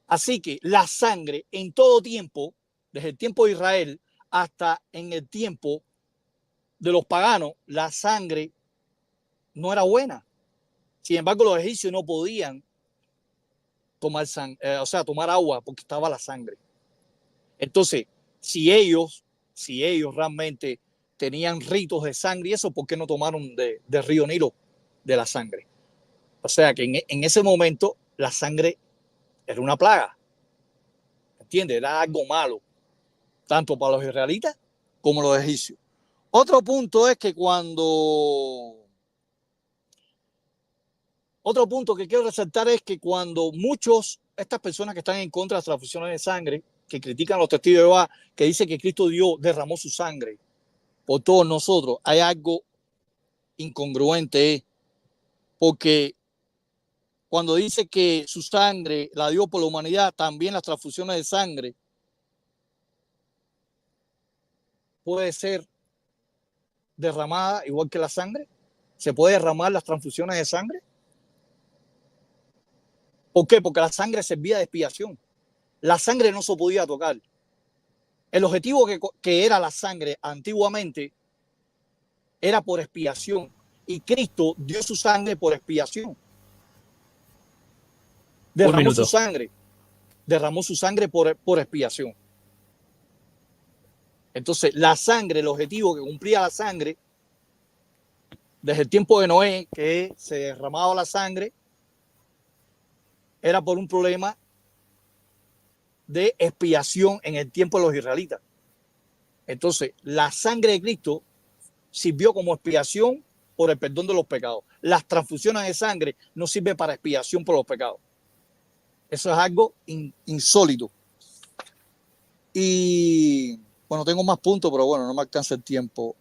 Así que la sangre en todo tiempo, desde el tiempo de Israel hasta en el tiempo de los paganos, la sangre no era buena. Sin embargo, los egipcios no podían tomar tomar agua porque estaba la sangre. Entonces, si ellos realmente tenían ritos de sangre y eso, ¿por qué no tomaron del río Nilo de la sangre? O sea que en ese momento la sangre era una plaga. ¿Entiendes? Era algo malo, tanto para los israelitas como los egipcios. Otro punto que quiero resaltar es que cuando estas personas que están en contra de las transfusiones de sangre, que critican a los testigos de Jehová, que dicen que Cristo derramó su sangre por todos nosotros, hay algo incongruente, porque cuando dice que su sangre la dio por la humanidad, también las transfusiones de sangre puede ser derramada igual que la sangre. ¿Se puede derramar las transfusiones de sangre? ¿Por qué? Porque la sangre servía de expiación. La sangre no se podía tocar. El objetivo que era la sangre antiguamente era por expiación. Y Cristo dio su sangre por expiación. Derramó su sangre por expiación. Entonces, la sangre, el objetivo que cumplía la sangre, desde el tiempo de Noé, que se derramaba la sangre, era por un problema de expiación en el tiempo de los israelitas. Entonces, la sangre de Cristo sirvió como expiación por el perdón de los pecados. Las transfusiones de sangre no sirven para expiación por los pecados. Eso es algo insólito. Y Bueno, tengo más puntos, pero bueno, no me alcanza el tiempo.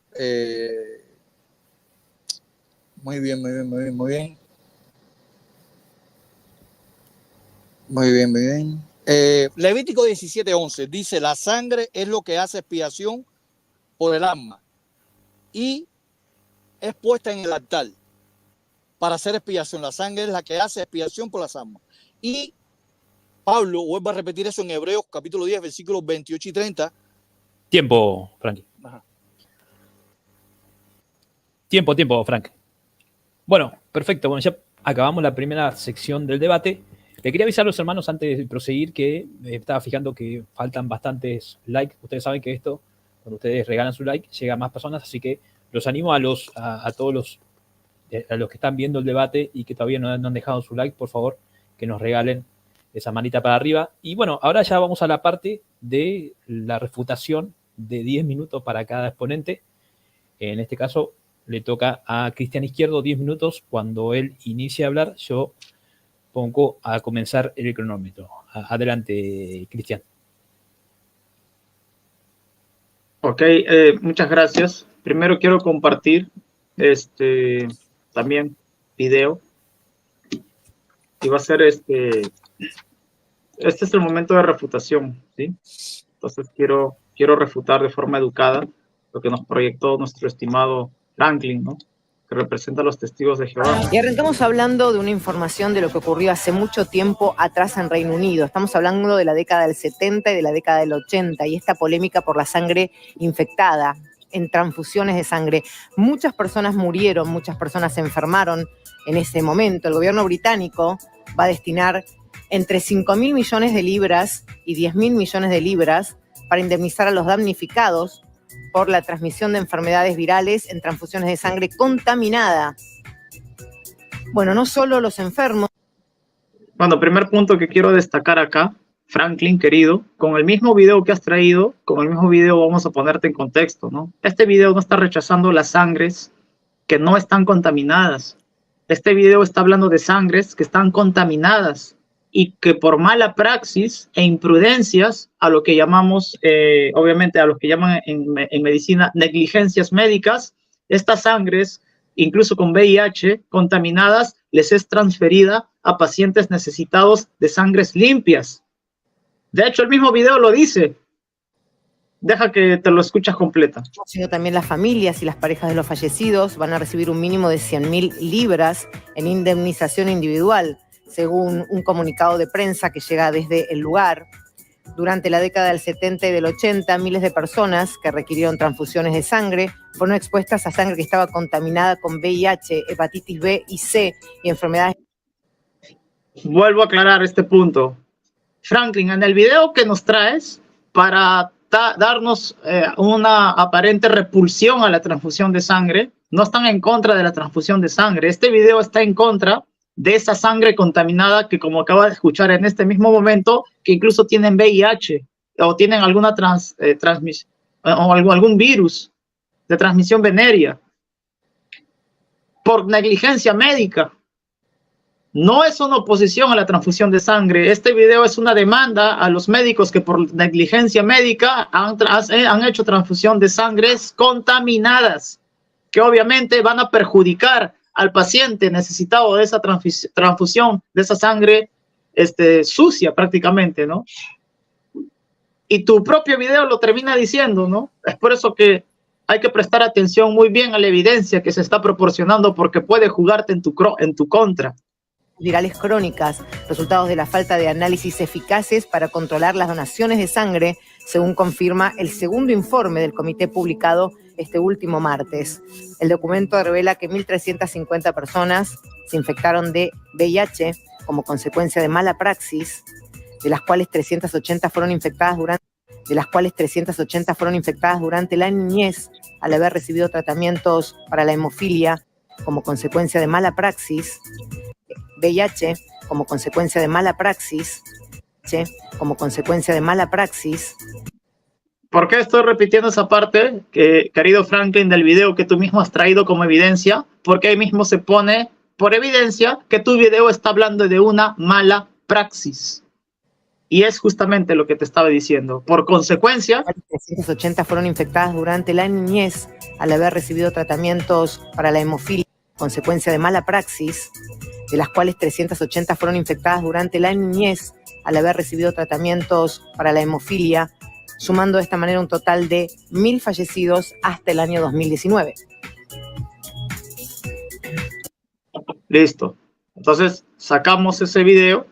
Muy bien. Levítico 17:11 dice: la sangre es lo que hace expiación por el alma y es puesta en el altar para hacer expiación. La sangre es la que hace expiación por las almas. Y Pablo vuelve a repetir eso en Hebreos capítulo 10, versículos 28 y 30. Tiempo, Frank. Ajá. Tiempo, Frank. Bueno, perfecto. Bueno, ya acabamos la primera sección del debate. Le quería avisar a los hermanos antes de proseguir que estaba fijando que faltan bastantes likes. Ustedes saben que esto, cuando ustedes regalan su like, llega a más personas, así que los animo a todos los que están viendo el debate y que todavía no han dejado su like, por favor, que nos regalen esa manita para arriba. Y bueno, ahora ya vamos a la parte de la refutación de 10 minutos para cada exponente. En este caso le toca a Cristian Izquierdo 10 minutos. Cuando él inicie a hablar, yo pongo a comenzar el cronómetro. Adelante, Cristian. Ok, muchas gracias. Primero quiero compartir también video. Y va a ser este es el momento de refutación, ¿sí? Entonces quiero refutar de forma educada lo que nos proyectó nuestro estimado Franklin, ¿no? Que representa a los testigos de Jehová. Y arrancamos hablando de una información de lo que ocurrió hace mucho tiempo atrás en Reino Unido. Estamos hablando de la década del 70 y de la década del 80 y esta polémica por la sangre infectada en transfusiones de sangre. Muchas personas murieron, muchas personas se enfermaron en ese momento. El gobierno británico va a destinar entre 5.000 millones de libras y 10.000 millones de libras para indemnizar a los damnificados por la transmisión de enfermedades virales en transfusiones de sangre contaminada. Bueno, no solo los enfermos. Bueno, primer punto que quiero destacar acá, Franklin, querido, con el mismo video que has traído, con el mismo video vamos a ponerte en contexto, ¿no? Este video no está rechazando las sangres que no están contaminadas. Este video está hablando de sangres que están contaminadas y que por mala praxis e imprudencias, a lo que llamamos, obviamente a lo que llaman en medicina negligencias médicas, estas sangres, incluso con VIH, contaminadas, les es transferida a pacientes necesitados de sangres limpias. De hecho, el mismo video lo dice. Deja que te lo escuchas completa. Sino también las familias y las parejas de los fallecidos van a recibir un mínimo de 100.000 libras en indemnización individual, según un comunicado de prensa que llega desde el lugar. Durante la década del 70 y del 80, miles de personas que requirieron transfusiones de sangre fueron expuestas a sangre que estaba contaminada con VIH, hepatitis B y C y enfermedades. Vuelvo a aclarar este punto. Franklin, en el video que nos traes, para darnos una aparente repulsión a la transfusión de sangre, no están en contra de la transfusión de sangre. Este video está en contra de esa sangre contaminada que, como acaba de escuchar en este mismo momento, que incluso tienen VIH o tienen alguna transmisión o algún virus de transmisión venérea por negligencia médica. No es una oposición a la transfusión de sangre. Este video es una demanda a los médicos que por negligencia médica han hecho transfusión de sangres contaminadas, que obviamente van a perjudicar al paciente necesitado de esa transfusión, de esa sangre sucia prácticamente, ¿no? Y tu propio video lo termina diciendo, ¿no? Es por eso que hay que prestar atención muy bien a la evidencia que se está proporcionando, porque puede jugarte en tu contra. Virales crónicas, resultados de la falta de análisis eficaces para controlar las donaciones de sangre, según confirma el segundo informe del comité publicado este último martes. El documento revela que 1.350 personas se infectaron de VIH como consecuencia de mala praxis, de las cuales 380 fueron infectadas durante la niñez al haber recibido tratamientos para la hemofilia como consecuencia de mala praxis, VIH como consecuencia de mala praxis, ¿Por qué estoy repitiendo esa parte, querido Franklin, del video que tú mismo has traído como evidencia? Porque ahí mismo se pone por evidencia que tu video está hablando de una mala praxis. Y es justamente lo que te estaba diciendo. Por consecuencia, 380 fueron infectadas durante la niñez al haber recibido tratamientos para la hemofilia, consecuencia de mala praxis, de las cuales 380 fueron infectadas durante la niñez al haber recibido tratamientos para la hemofilia, sumando de esta manera un total de 1.000 fallecidos hasta el año 2019. listo. Entonces, sacamos ese video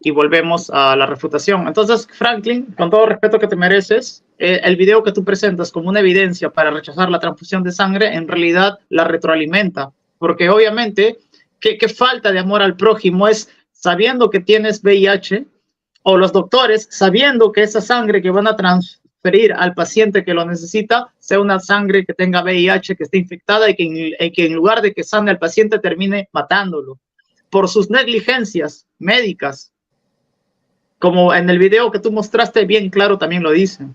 y volvemos a la refutación. Entonces, Franklin, con todo respeto que te mereces, el video que tú presentas como una evidencia para rechazar la transfusión de sangre, en realidad la retroalimenta. Porque obviamente, ¿qué falta de amor al prójimo es sabiendo que tienes VIH, o los doctores sabiendo que esa sangre que van a transferir al paciente que lo necesita sea una sangre que tenga VIH, que esté infectada y que en lugar de que sane al paciente termine matándolo por sus negligencias médicas? Como en el video que tú mostraste bien claro también lo dicen.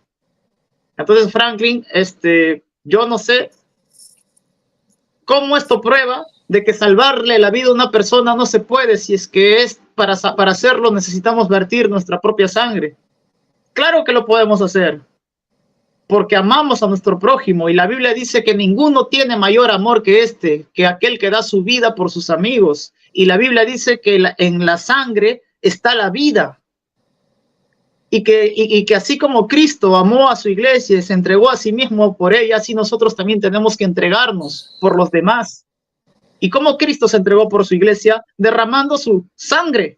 Entonces, Franklin, yo no sé cómo esto prueba de que salvarle la vida a una persona no se puede, si es que es para hacerlo necesitamos vertir nuestra propia sangre. Claro que lo podemos hacer, porque amamos a nuestro prójimo, y la Biblia dice que ninguno tiene mayor amor que aquel que da su vida por sus amigos. Y la Biblia dice que en la sangre está la vida. Y que así como Cristo amó a su iglesia y se entregó a sí mismo por ella, así nosotros también tenemos que entregarnos por los demás. ¿Y cómo Cristo se entregó por su iglesia? Derramando su sangre.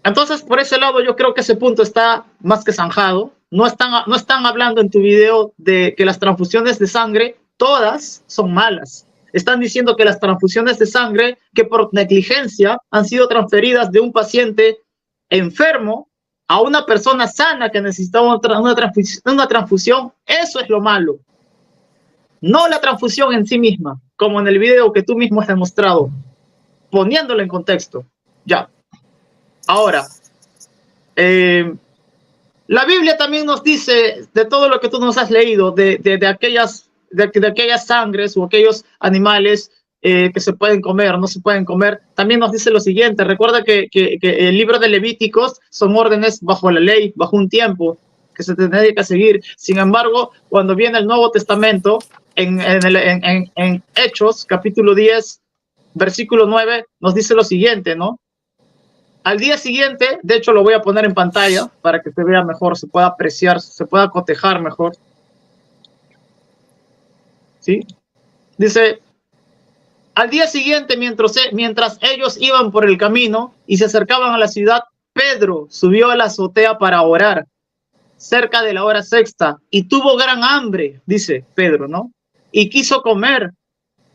Entonces, por ese lado, yo creo que ese punto está más que zanjado. No están hablando en tu video de que las transfusiones de sangre, todas son malas. Están diciendo que las transfusiones de sangre, que por negligencia han sido transferidas de un paciente enfermo a una persona sana que necesitaba una transfusión, eso es lo malo. No la transfusión en sí misma, como en el video que tú mismo has demostrado, poniéndolo en contexto. Ya. Ahora, la Biblia también nos dice, de todo lo que tú nos has leído, de aquellas sangres o aquellos animales que se pueden comer, no se pueden comer, también nos dice lo siguiente. Recuerda que el libro de Levíticos son órdenes bajo la ley, bajo un tiempo que se tendría que seguir. Sin embargo, cuando viene el Nuevo Testamento, en Hechos, capítulo 10, versículo 9, nos dice lo siguiente, ¿no? Al día siguiente, de hecho lo voy a poner en pantalla para que se vea mejor, se pueda apreciar, se pueda cotejar mejor. ¿Sí? Dice, al día siguiente, mientras ellos iban por el camino y se acercaban a la ciudad, Pedro subió a la azotea para orar, cerca de la hora sexta, y tuvo gran hambre, dice Pedro, ¿no? Y quiso comer,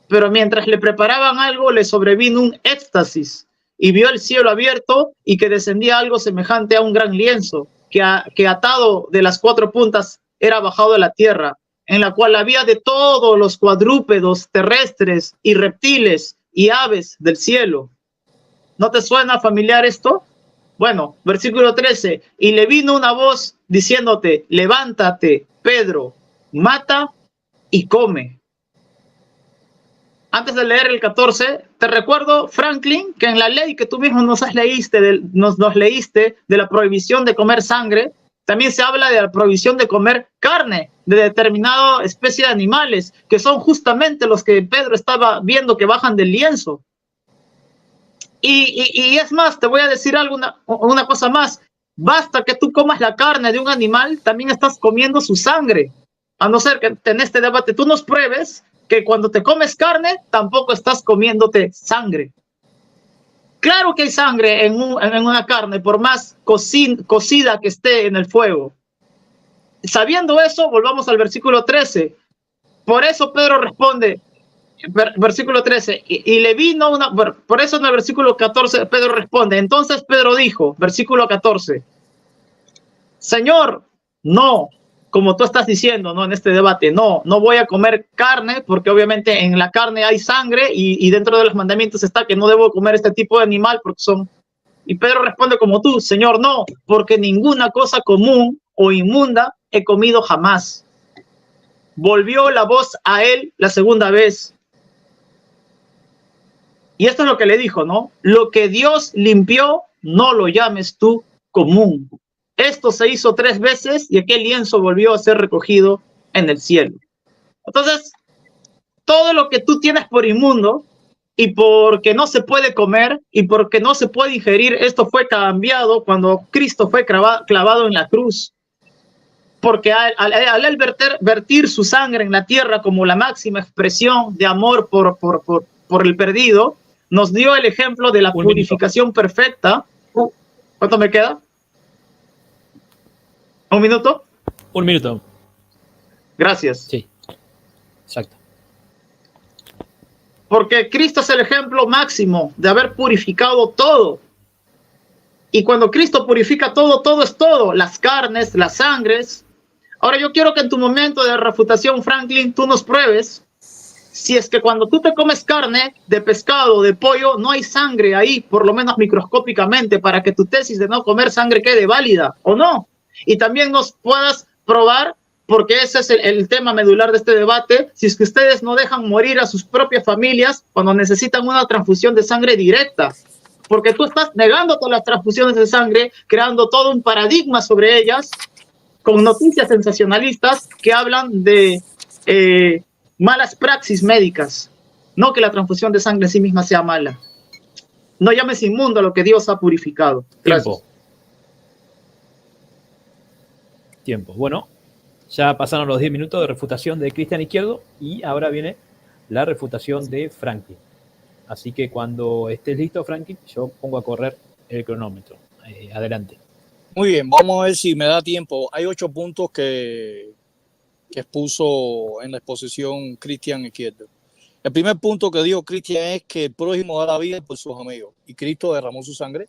pero mientras le preparaban algo, le sobrevino un éxtasis, y vio el cielo abierto y que descendía algo semejante a un gran lienzo, que atado de las cuatro puntas era bajado a la tierra, en la cual había de todos los cuadrúpedos terrestres y reptiles y aves del cielo. ¿No te suena familiar esto? Bueno, versículo 13, y le vino una voz diciéndote, levántate, Pedro, mata y come. Antes de leer el 14, te recuerdo, Franklin, que en la ley que tú mismo nos leíste de la prohibición de comer sangre, también se habla de la prohibición de comer carne de determinada especie de animales, que son justamente los que Pedro estaba viendo que bajan del lienzo. Y es más, te voy a decir una cosa más. Basta que tú comas la carne de un animal, también estás comiendo su sangre. A no ser que en este debate tú nos pruebes que cuando te comes carne, tampoco estás comiéndote sangre. Claro que hay sangre en una carne, por más cocida que esté en el fuego. Sabiendo eso, volvamos al versículo 13. Por eso Pedro responde, versículo 13, y le vino una... Por eso en el versículo 14 Pedro responde. Entonces Pedro dijo, versículo 14, Señor, no, como tú estás diciendo, ¿no? En este debate, no voy a comer carne, porque obviamente en la carne hay sangre y dentro de los mandamientos está que no debo comer este tipo de animal porque son... Y Pedro responde como tú, Señor, no, porque ninguna cosa común o inmunda he comido jamás. Volvió la voz a él la segunda vez Y esto es lo que le dijo, ¿no? Lo que Dios limpió, no lo llames tú común. Esto se hizo 3 veces y aquel lienzo volvió a ser recogido en el cielo. Entonces, todo lo que tú tienes por inmundo y porque no se puede comer y porque no se puede ingerir, esto fue cambiado cuando Cristo fue clavado en la cruz. Porque al él vertir su sangre en la tierra como la máxima expresión de amor por el perdido, nos dio el ejemplo de la purificación perfecta. ¿Cuánto me queda? ¿Un minuto? Un minuto. Gracias. Sí, exacto. Porque Cristo es el ejemplo máximo de haber purificado todo. Y cuando Cristo purifica todo, todo es todo. Las carnes, las sangres. Ahora yo quiero que en tu momento de refutación, Franklin, tú nos pruebes si es que cuando tú te comes carne de pescado, de pollo, no hay sangre ahí, por lo menos microscópicamente, para que tu tesis de no comer sangre quede válida o no. Y también nos puedas probar, porque ese es el tema medular de este debate, si es que ustedes no dejan morir a sus propias familias cuando necesitan una transfusión de sangre directa. Porque tú estás negando todas las transfusiones de sangre, creando todo un paradigma sobre ellas, con noticias sensacionalistas que hablan de malas praxis médicas. No que la transfusión de sangre en sí misma sea mala. No llames inmundo a lo que Dios ha purificado. Gracias. Tiempo. Bueno, ya pasaron los 10 minutos de refutación de Cristian Izquierdo y ahora viene la refutación de Franklin. Así que cuando estés listo, Franklin, yo pongo a correr el cronómetro. Adelante. Muy bien, vamos a ver si me da tiempo. Hay 8 puntos que expuso en la exposición Cristian Izquierdo. El primer punto que dijo Cristian es que el prójimo da la vida por sus amigos. Y Cristo derramó su sangre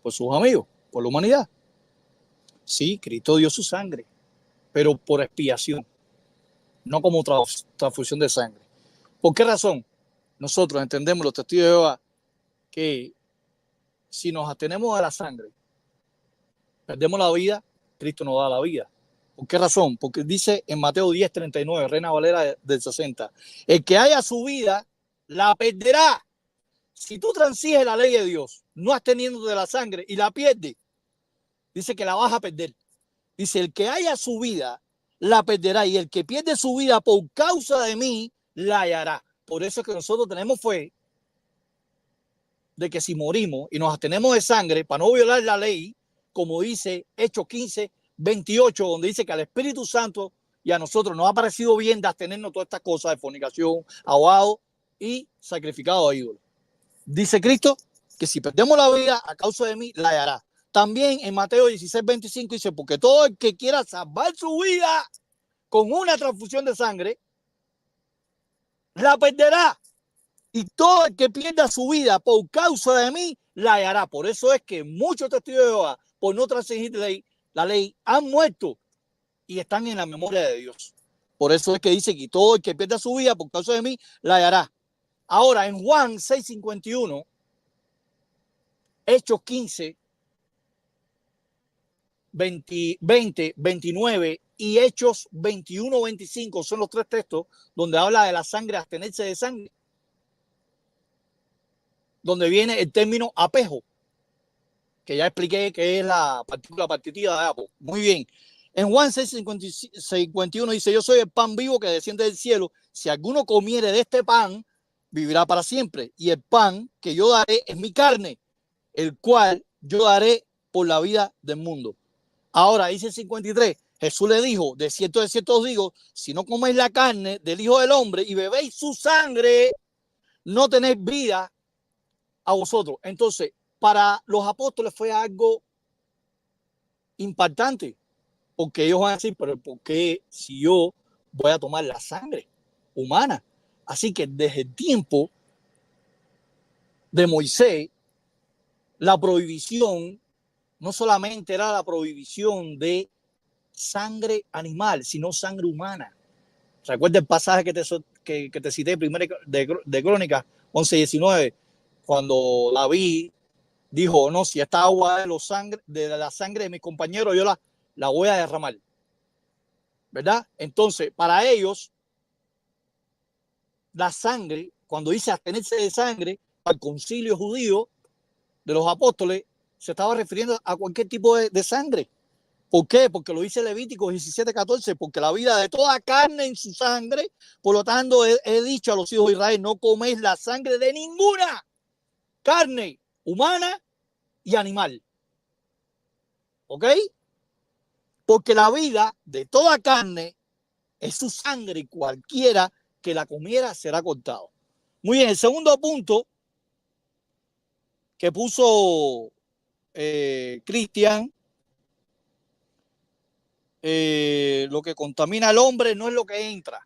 por sus amigos, por la humanidad. Sí, Cristo dio su sangre, pero por expiación, no como transfusión de sangre. ¿Por qué razón? Nosotros entendemos, los testigos de Jehová, que si nos atenemos a la sangre, perdemos la vida, Cristo nos da la vida. ¿Por qué razón? Porque dice en Mateo 10:39, Reina Valera del 60, el que haya su vida, la perderá. Si tú transiges la ley de Dios, no absteniéndote de la sangre y la pierdes, dice que la vas a perder. Dice, el que haya su vida, la perderá. Y el que pierde su vida por causa de mí, la hallará. Por eso es que nosotros tenemos fe de que si morimos y nos abstenemos de sangre para no violar la ley, como dice Hechos 15:28, donde dice que al Espíritu Santo y a nosotros nos ha parecido bien de abstenernos todas estas cosas de fornicación, ahogado y sacrificado a ídolos. Dice Cristo que si perdemos la vida a causa de mí, la hallará. También en Mateo 16:25 dice, porque todo el que quiera salvar su vida con una transfusión de sangre, la perderá. Y todo el que pierda su vida por causa de mí, la hallará. Por eso es que muchos testigos de Jehová, por no transigir la ley, han muerto y están en la memoria de Dios. Por eso es que dice que todo el que pierda su vida por causa de mí, la hallará. Ahora, en Juan 6:51, Hechos 15, 20, 29 y Hechos 21:25 son los 3 textos donde habla de la sangre, abstenerse de sangre, donde viene el término apejo, que ya expliqué que es la partícula partitiva de apo. Muy bien. En Juan 6:51 dice, yo soy el pan vivo que desciende del cielo. Si alguno comiere de este pan, vivirá para siempre. Y el pan que yo daré es mi carne, el cual yo daré por la vida del mundo. Ahora dice 53, Jesús le dijo, de cierto os digo, si no coméis la carne del Hijo del Hombre y bebéis su sangre, no tenéis vida a vosotros. Entonces, para los apóstoles fue algo impactante, porque ellos van a decir, pero ¿por qué si yo voy a tomar la sangre humana? Así que desde el tiempo de Moisés, la prohibición no solamente era la prohibición de sangre animal, sino sangre humana. Recuerda el pasaje que te cité primero de Crónicas 11:19, cuando David dijo, no, si esta agua de la sangre de mis compañeros, yo la voy a derramar. ¿Verdad? Entonces, para ellos, la sangre cuando dice abstenerse de sangre, al concilio judío de los apóstoles, se estaba refiriendo a cualquier tipo de sangre. ¿Por qué? Porque lo dice Levítico 17:14, porque la vida de toda carne en su sangre, por lo tanto he dicho a los hijos de Israel, no coméis la sangre de ninguna carne humana y animal. ¿Ok? Porque la vida de toda carne es su sangre y cualquiera que la comiera será cortado. Muy bien, el segundo punto que puso Cristian, lo que contamina al hombre no es lo que entra,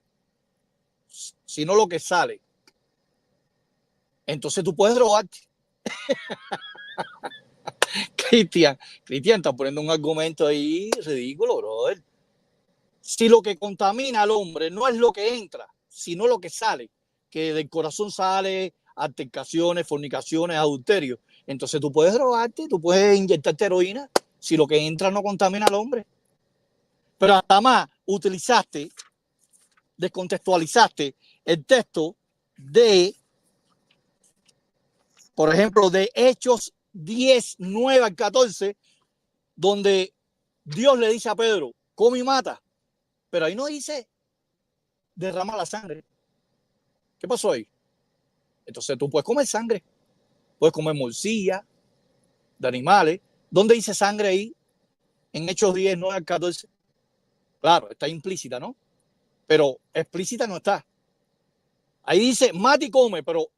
sino lo que sale. Entonces tú puedes drogarte. Cristian está poniendo un argumento ahí ridículo, brother. Si lo que contamina al hombre no es lo que entra, sino lo que sale, que del corazón sale altercaciones, fornicaciones, adulterios, entonces tú puedes drogarte, tú puedes inyectarte heroína, si lo que entra no contamina al hombre. Pero hasta más descontextualizaste el texto de, por ejemplo, de Hechos 10, 9 al 14, donde Dios le dice a Pedro, come y mata. Pero ahí no dice derrama la sangre. ¿Qué pasó ahí? Entonces tú puedes comer sangre, puedes comer morcilla de animales. ¿Dónde dice sangre ahí? En Hechos 10, 9 al 14. Claro, está implícita, ¿no? Pero explícita no está. Ahí dice mata y come, pero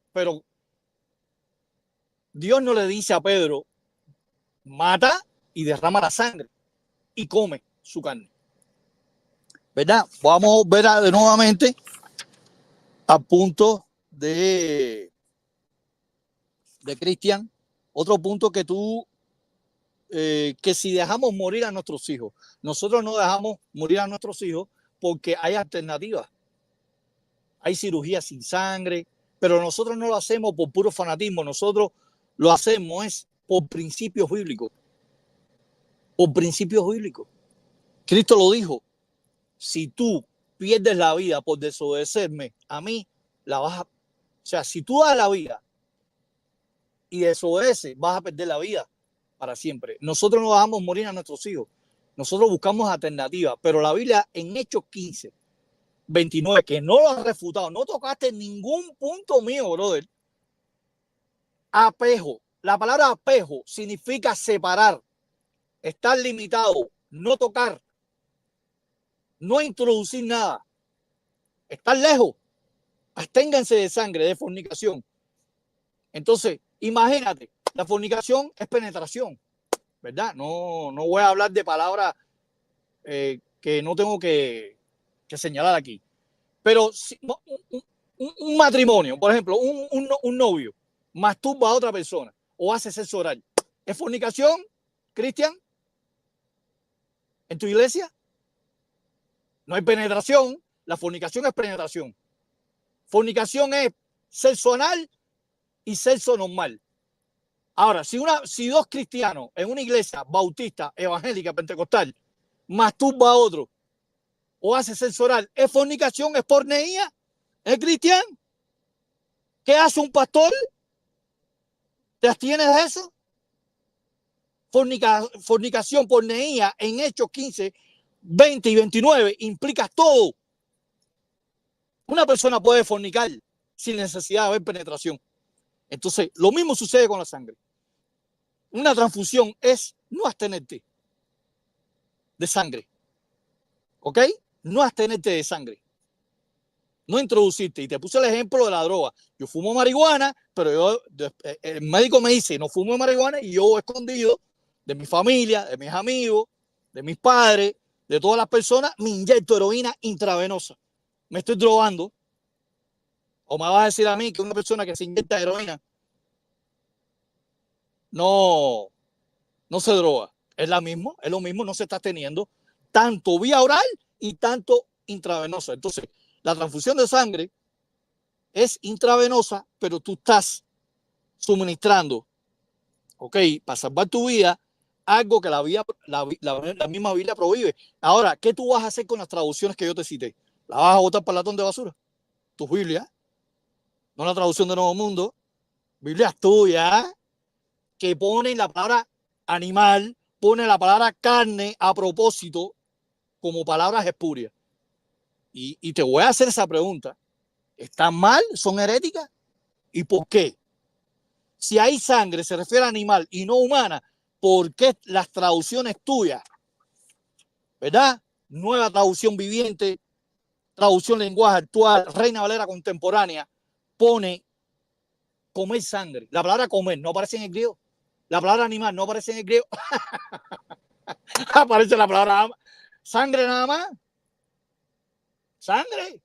Dios no le dice a Pedro mata y derrama la sangre y come su carne. ¿Verdad? Vamos a ver nuevamente al punto de Cristian. Otro punto que que si dejamos morir a nuestros hijos, nosotros no dejamos morir a nuestros hijos porque hay alternativas. Hay cirugía sin sangre, pero nosotros no lo hacemos por puro fanatismo, nosotros lo hacemos es por principios bíblicos. Por principios bíblicos. Cristo lo dijo, si tú pierdes la vida por desobedecerme a mí, la vas a... O sea, si tú das la vida y desobedeces, vas a perder la vida para siempre. Nosotros no dejamos morir a nuestros hijos. Nosotros buscamos alternativas, pero la Biblia en Hechos 15, 29, que no lo has refutado, no tocaste ningún punto mío, brother. Apejo. La palabra apejo significa separar, estar limitado, no tocar, no introducir nada, estar lejos. Absténganse de sangre, de fornicación. Entonces, imagínate, la fornicación es penetración, ¿verdad? No voy a hablar de palabras que no tengo que señalar aquí. Pero si, un matrimonio, por ejemplo, un novio masturba a otra persona o hace sexo oral, ¿es fornicación, Cristian? ¿En tu iglesia? No hay penetración. La fornicación es penetración. Fornicación es sexo anal y sexo normal. Ahora, si dos cristianos en una iglesia bautista, evangélica, pentecostal, masturba a otro o hace sexo oral, ¿es fornicación? ¿Es porneía? ¿Es cristiano? ¿Qué hace un pastor? ¿Te abstienes de eso? Fornicación, porneía en Hechos 15, 20 y 29 implica todo. Una persona puede fornicar sin necesidad de haber penetración. Entonces, lo mismo sucede con la sangre. Una transfusión es no abstenerte de sangre. ¿Ok? No abstenerte de sangre. No introducirte. Y te puse el ejemplo de la droga. Yo fumo marihuana, pero el médico me dice, no fumo marihuana, y yo escondido de mi familia, de mis amigos, de mis padres, de todas las personas, me inyecto heroína intravenosa. Me estoy drogando. ¿O me vas a decir a mí que una persona que se inyecta heroína no se droga? Es lo mismo, no se está teniendo tanto vía oral y tanto intravenosa. Entonces, la transfusión de sangre es intravenosa, pero tú estás suministrando, ok, para salvar tu vida, algo que la misma Biblia prohíbe. Ahora, ¿qué tú vas a hacer con las traducciones que yo te cité? ¿La vas a botar para el latón de basura? ¿Tu Biblia? no la traducción de Nuevo Mundo, Biblias tuyas, que ponen la palabra animal, ponen la palabra carne a propósito como palabras espurias. Y te voy a hacer esa pregunta. ¿Están mal? ¿Son heréticas? ¿Y por qué? Si hay sangre, se refiere a animal y no humana, ¿por qué las traducciones tuyas, verdad? Nueva traducción viviente, traducción lenguaje actual, Reina Valera contemporánea, pone comer sangre? La palabra comer no aparece en el griego. La palabra animal no aparece en el griego. Aparece la palabra sangre nada más. Sangre.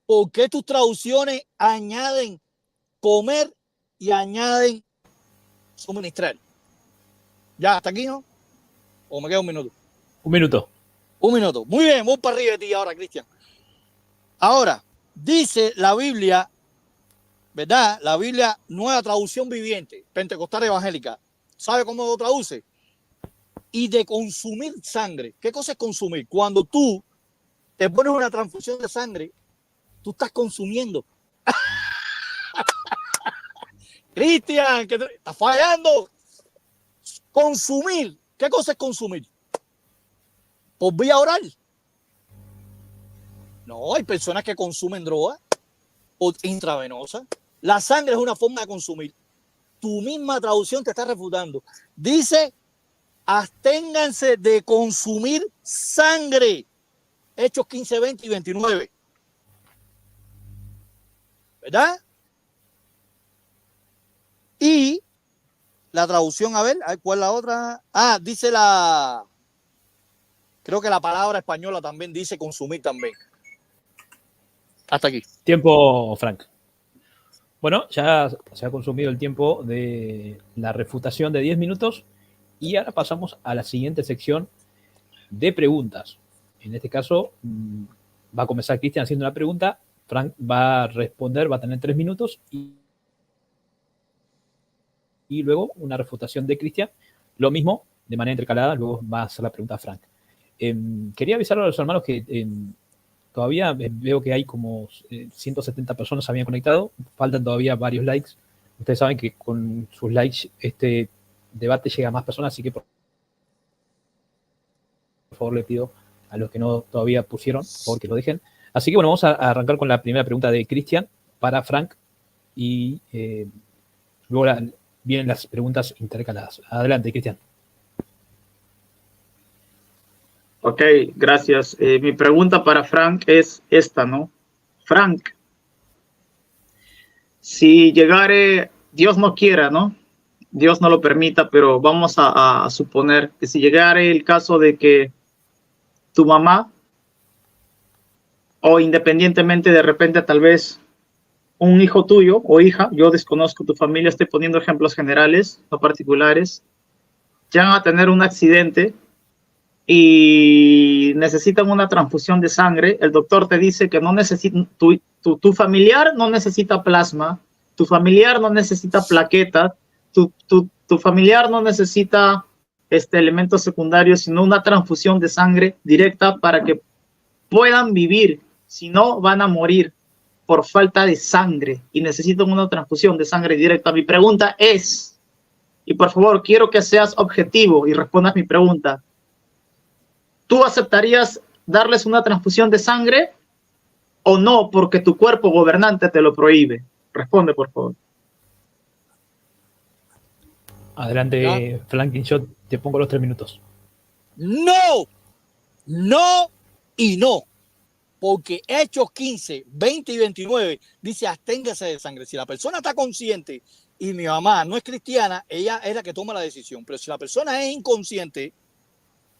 ¿Por qué tus traducciones añaden comer y añaden suministrar? Ya, hasta aquí, ¿no? ¿O me queda un minuto? Un minuto. Un minuto. Muy bien, voy para arriba de ti ahora, Cristian. Ahora, dice la Biblia, ¿verdad? La Biblia, nueva traducción viviente, pentecostal evangélica. ¿Sabe cómo lo traduce? Y de consumir sangre. ¿Qué cosa es consumir? Cuando tú te pones una transfusión de sangre, tú estás consumiendo. Cristian, que estás fallando. Consumir. ¿Qué cosa es consumir? Por vía oral. No, hay personas que consumen droga o intravenosa. La sangre es una forma de consumir. Tu misma traducción te está refutando. Dice, absténganse de consumir sangre. Hechos 15, 20 y 29. ¿Verdad? Y la traducción, a ver, ¿cuál es la otra? Ah, dice creo que la palabra española también dice consumir también. Hasta aquí. Tiempo, Frank. Bueno, ya se ha consumido el tiempo de la refutación de 10 minutos y ahora pasamos a la siguiente sección de preguntas. En este caso, va a comenzar Cristian haciendo una pregunta, Frank va a responder, va a tener 3 minutos y luego una refutación de Cristian. Lo mismo, de manera intercalada, luego va a hacer la pregunta a Frank. Quería avisar a los hermanos que todavía veo que hay como 170 personas habían conectado, faltan todavía varios likes. Ustedes saben que con sus likes este debate llega a más personas, así que por favor le pido a los que no todavía pusieron, por favor que lo dejen. Así que bueno, vamos a arrancar con la primera pregunta de Cristian para Frank y luego vienen las preguntas intercaladas. Adelante, Cristian. Ok, gracias. Mi pregunta para Frank es esta, ¿no? Frank, si llegare, Dios no quiera, ¿no? Dios no lo permita, pero vamos a suponer que si llegare el caso de que tu mamá, o independientemente de repente tal vez un hijo tuyo o hija, yo desconozco tu familia, estoy poniendo ejemplos generales, no particulares, llegan a tener un accidente y necesitan una transfusión de sangre, el doctor te dice que no necesita, tu familiar no necesita plasma, tu familiar no necesita plaquetas, tu familiar no necesita elementos secundarios, sino una transfusión de sangre directa para que puedan vivir, si no van a morir por falta de sangre y necesitan una transfusión de sangre directa. Mi pregunta es, y por favor quiero que seas objetivo y respondas mi pregunta, ¿tú aceptarías darles una transfusión de sangre o no porque tu cuerpo gobernante te lo prohíbe? Responde, por favor. Adelante, Franklin, yo te pongo los 3 minutos. No, no y no. Porque Hechos 15, 20 y 29 dice absténgase de sangre. Si la persona está consciente y mi mamá no es cristiana, ella es la que toma la decisión. Pero si la persona es inconsciente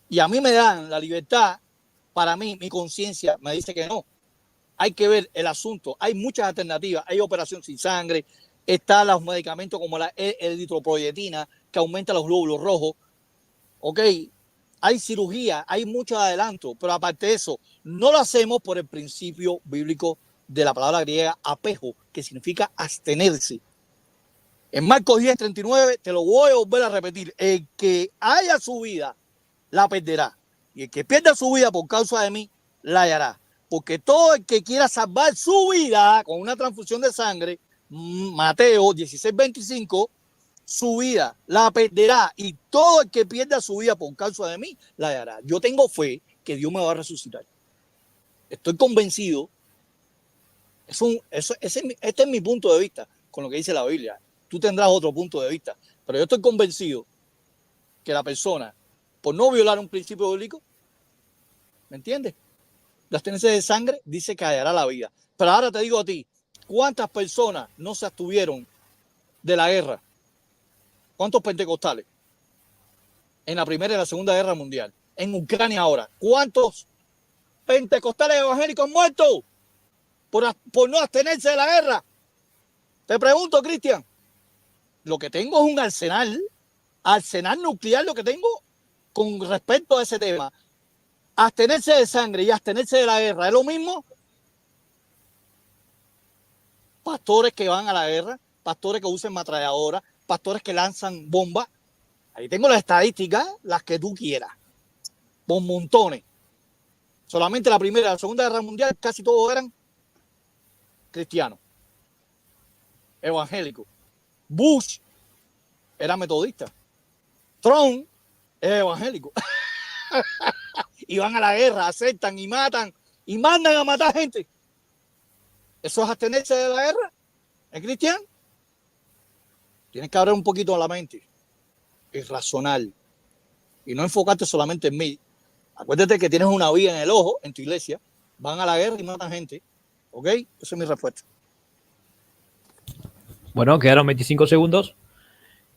y a mí me dan la libertad, para mí, mi conciencia me dice que no. Hay que ver el asunto. Hay muchas alternativas. Hay operación sin sangre. Están los medicamentos como la eritropoyetina que aumenta los glóbulos rojos. Ok. Hay cirugía, hay mucho adelanto, pero aparte de eso, no lo hacemos por el principio bíblico de la palabra griega apejo, que significa abstenerse. En Marcos 10:39, te lo voy a volver a repetir, el que haya su vida, la perderá. Y el que pierda su vida por causa de mí, la hallará. porque todo el que quiera salvar su vida con una transfusión de sangre, Mateo 16:25, su vida la perderá, y todo el que pierda su vida por causa de mí la hallará. Yo tengo fe que Dios me va a resucitar. Estoy convencido. Este es mi punto de vista con lo que dice la Biblia. Tú tendrás otro punto de vista, pero yo estoy convencido que la persona, por no violar un principio bíblico, ¿me entiendes?, la abstenencia de sangre, dice que hallará la vida. Pero ahora te digo a ti, ¿cuántas personas no se abstuvieron de la guerra? ¿Cuántos pentecostales en la Primera y la Segunda Guerra Mundial? En Ucrania ahora, ¿cuántos pentecostales evangélicos muertos por no abstenerse de la guerra? Te pregunto, Cristian. Lo que tengo es un arsenal nuclear, lo que tengo con respecto a ese tema. Abstenerse de sangre y abstenerse de la guerra es lo mismo. Pastores que van a la guerra, pastores que usan ametralladoras, pastores que lanzan bombas. Ahí tengo las estadísticas, las que tú quieras, por montones. Solamente la Primera y la Segunda Guerra Mundial casi todos eran cristianos, evangélicos. Bush era metodista. Trump es evangélico. Y van a la guerra, aceptan y matan y mandan a matar gente. ¿Eso es abstenerse de la guerra? ¿Es cristiano? Tienes que abrir un poquito la mente y razonar y no enfocarte solamente en mí. Acuérdate que tienes una vía en el ojo en tu iglesia, van a la guerra y matan gente. ¿Ok? Esa es mi respuesta. Bueno, quedaron 25 segundos.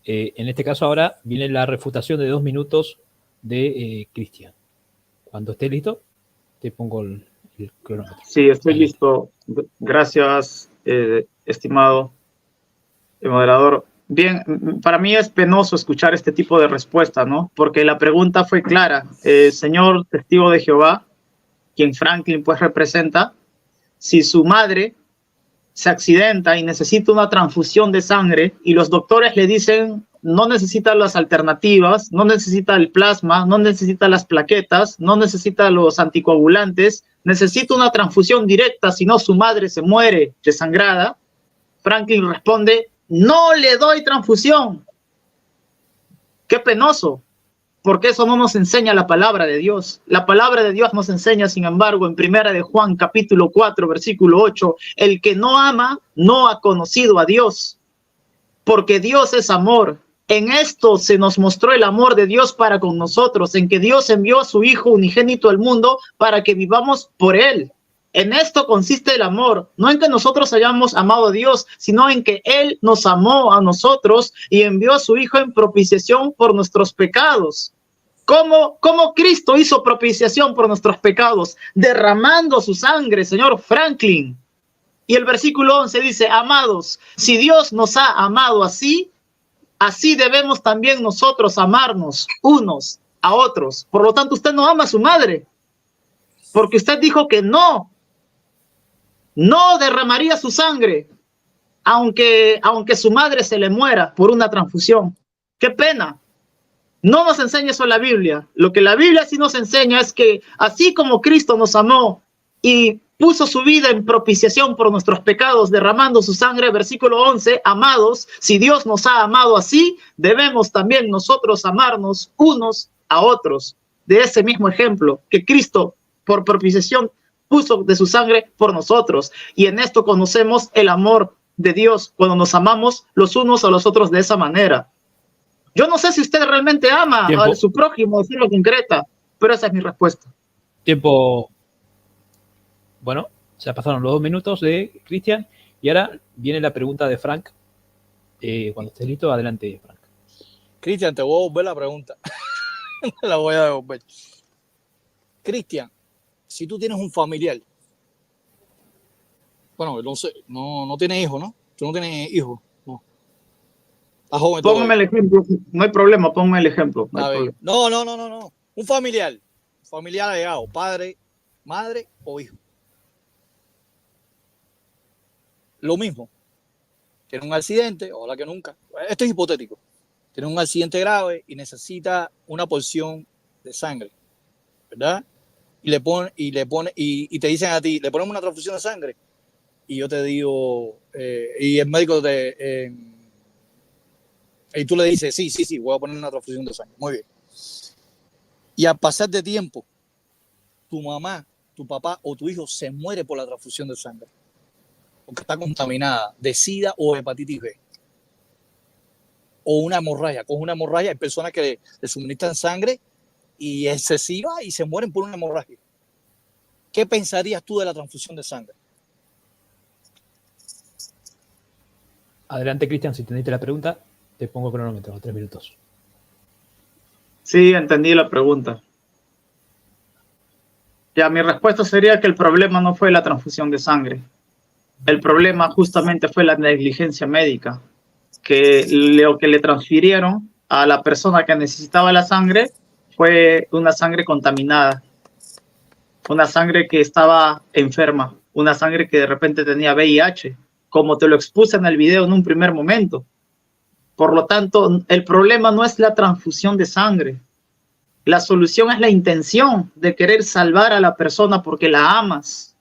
En este caso ahora viene la refutación de 2 minutos de Cristian. Cuando esté listo, te pongo el cronómetro. Sí, estoy listo. Gracias, estimado moderador. Bien, para mí es penoso escuchar este tipo de respuesta, ¿no? Porque la pregunta fue clara. Señor testigo de Jehová, quien Franklin pues representa, si su madre se accidenta y necesita una transfusión de sangre y los doctores le dicen no necesita las alternativas, no necesita el plasma, no necesita las plaquetas, no necesita los anticoagulantes, necesita una transfusión directa, si no su madre se muere desangrada, Franklin responde, no le doy transfusión. Qué penoso, porque eso no nos enseña la palabra de Dios. La palabra de Dios nos enseña, sin embargo, en Primera de Juan, capítulo 4, versículo 8, el que no ama, no ha conocido a Dios, porque Dios es amor. En esto se nos mostró el amor de Dios para con nosotros, en que Dios envió a su Hijo unigénito al mundo para que vivamos por Él. En esto consiste el amor, no en que nosotros hayamos amado a Dios, sino en que Él nos amó a nosotros y envió a su Hijo en propiciación por nuestros pecados. ¿Cómo Cristo hizo propiciación por nuestros pecados? Derramando su sangre, señor Franklin. Y el versículo 11 dice, amados, si Dios nos ha amado así, así debemos también nosotros amarnos unos a otros. Por lo tanto, usted no ama a su madre, porque usted dijo que no derramaría su sangre, aunque su madre se le muera por una transfusión. ¡Qué pena! No nos enseña eso la Biblia. Lo que la Biblia sí nos enseña es que así como Cristo nos amó y puso su vida en propiciación por nuestros pecados, derramando su sangre, versículo 11, amados, si Dios nos ha amado así, debemos también nosotros amarnos unos a otros. De ese mismo ejemplo que Cristo, por propiciación, puso de su sangre por nosotros. Y en esto conocemos el amor de Dios, cuando nos amamos los unos a los otros de esa manera. Yo no sé si usted realmente ama a su prójimo de forma concreta, pero esa es mi respuesta. Tiempo. Bueno, se pasaron los 2 minutos de Cristian y ahora viene la pregunta de Frank. Cuando estés listo, adelante, Frank. Cristian, te voy a devolver la pregunta. Te la voy a devolver. Cristian, si tú tienes un familiar, bueno, no sé, no tienes hijos, ¿no? Tú no tienes hijos, no. Estás joven. Póngame el ejemplo, no hay problema, póngame el ejemplo. No. Un familiar allegado, padre, madre o hijo. Lo mismo. Tiene un accidente, ojalá que nunca. Esto es hipotético. Tiene un accidente grave y necesita una porción de sangre, ¿verdad? y te dicen a ti, le ponemos una transfusión de sangre, y yo te digo, y el médico y tú le dices, sí, voy a poner una transfusión de sangre, muy bien. Y al pasar de tiempo, tu mamá, tu papá o tu hijo se muere por la transfusión de sangre, porque está contaminada de SIDA o hepatitis B, o una hemorragia. Con una hemorragia hay personas que le suministran sangre y excesiva y se mueren por una hemorragia. ¿Qué pensarías tú de la transfusión de sangre? Adelante, Cristian, si entendiste la pregunta, te pongo cronómetro, 3 minutos. Sí, entendí la pregunta. Ya, mi respuesta sería que el problema no fue la transfusión de sangre. El problema justamente fue la negligencia médica, que lo que le transfirieron a la persona que necesitaba la sangre fue una sangre contaminada, una sangre que estaba enferma, una sangre que de repente tenía VIH, como te lo expuse en el video en un primer momento. Por lo tanto, el problema no es la transfusión de sangre. La solución es la intención de querer salvar a la persona porque la amas,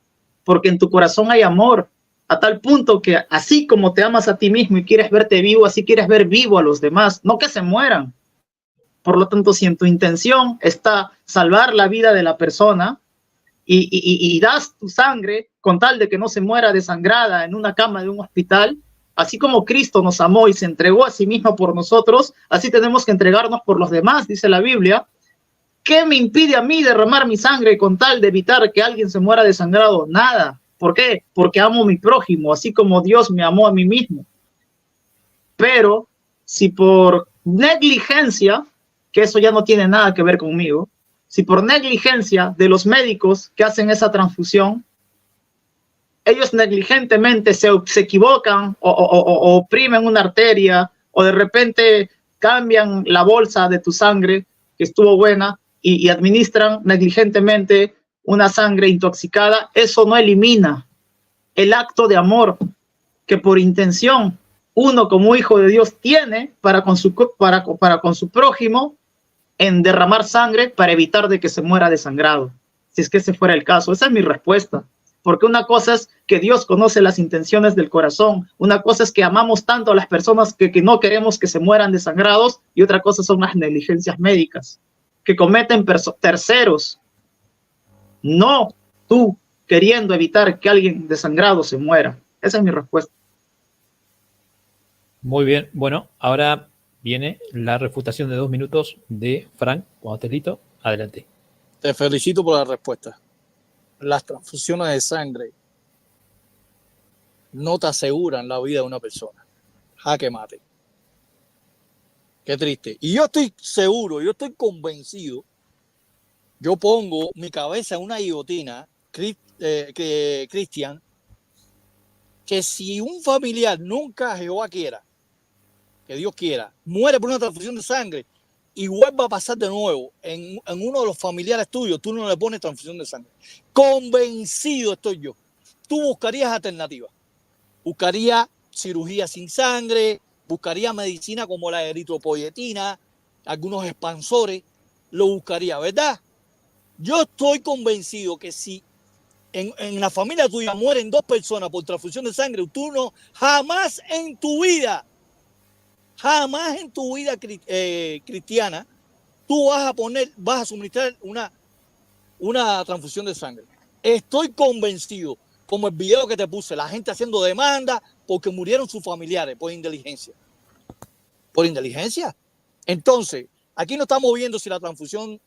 porque en tu corazón hay amor, a tal punto que así como te amas a ti mismo y quieres verte vivo, así quieres ver vivo a los demás, no que se mueran. Por lo tanto, si en tu intención está salvar la vida de la persona y das tu sangre con tal de que no se muera desangrada en una cama de un hospital, así como Cristo nos amó y se entregó a sí mismo por nosotros, así tenemos que entregarnos por los demás, dice la Biblia. ¿Qué me impide a mí derramar mi sangre con tal de evitar que alguien se muera desangrado? Nada. ¿Por qué? Porque amo a mi prójimo, así como Dios me amó a mí mismo. Pero si por negligencia, que eso ya no tiene nada que ver conmigo, si por negligencia de los médicos que hacen esa transfusión, ellos negligentemente se equivocan o oprimen una arteria o de repente cambian la bolsa de tu sangre que estuvo buena y administran negligentemente una sangre intoxicada, eso no elimina el acto de amor que por intención uno como hijo de Dios tiene para con su prójimo en derramar sangre para evitar de que se muera desangrado, si es que ese fuera el caso. Esa es mi respuesta. Porque una cosa es que Dios conoce las intenciones del corazón, una cosa es que amamos tanto a las personas que no queremos que se mueran desangrados, y otra cosa son las negligencias médicas que cometen terceros, no tú queriendo evitar que alguien desangrado se muera. Esa es mi respuesta. Muy bien, bueno, ahora viene la refutación de 2 minutos de Frank. Cuando estés listo, adelante. Te felicito por la respuesta. Las transfusiones de sangre no te aseguran la vida de una persona. Jaque mate. Qué triste. Y yo estoy seguro, yo estoy convencido, yo pongo mi cabeza en una guillotina, Cristian, que si un familiar nunca Jehová quiera, que Dios quiera, muere por una transfusión de sangre y vuelva a pasar de nuevo en uno de los familiares tuyos, tú no le pones transfusión de sangre. Convencido estoy yo. Tú buscarías alternativas. Buscaría cirugía sin sangre, buscaría medicina como la eritropoyetina, algunos expansores, lo buscaría, ¿verdad? Yo estoy convencido que si en la familia tuya mueren 2 personas por transfusión de sangre, tú no, jamás en tu vida, cristiana, tú vas a suministrar una transfusión de sangre. Estoy convencido, como el video que te puse, la gente haciendo demanda porque murieron sus familiares por inteligencia. Por inteligencia. Entonces, aquí no estamos viendo si la transfusión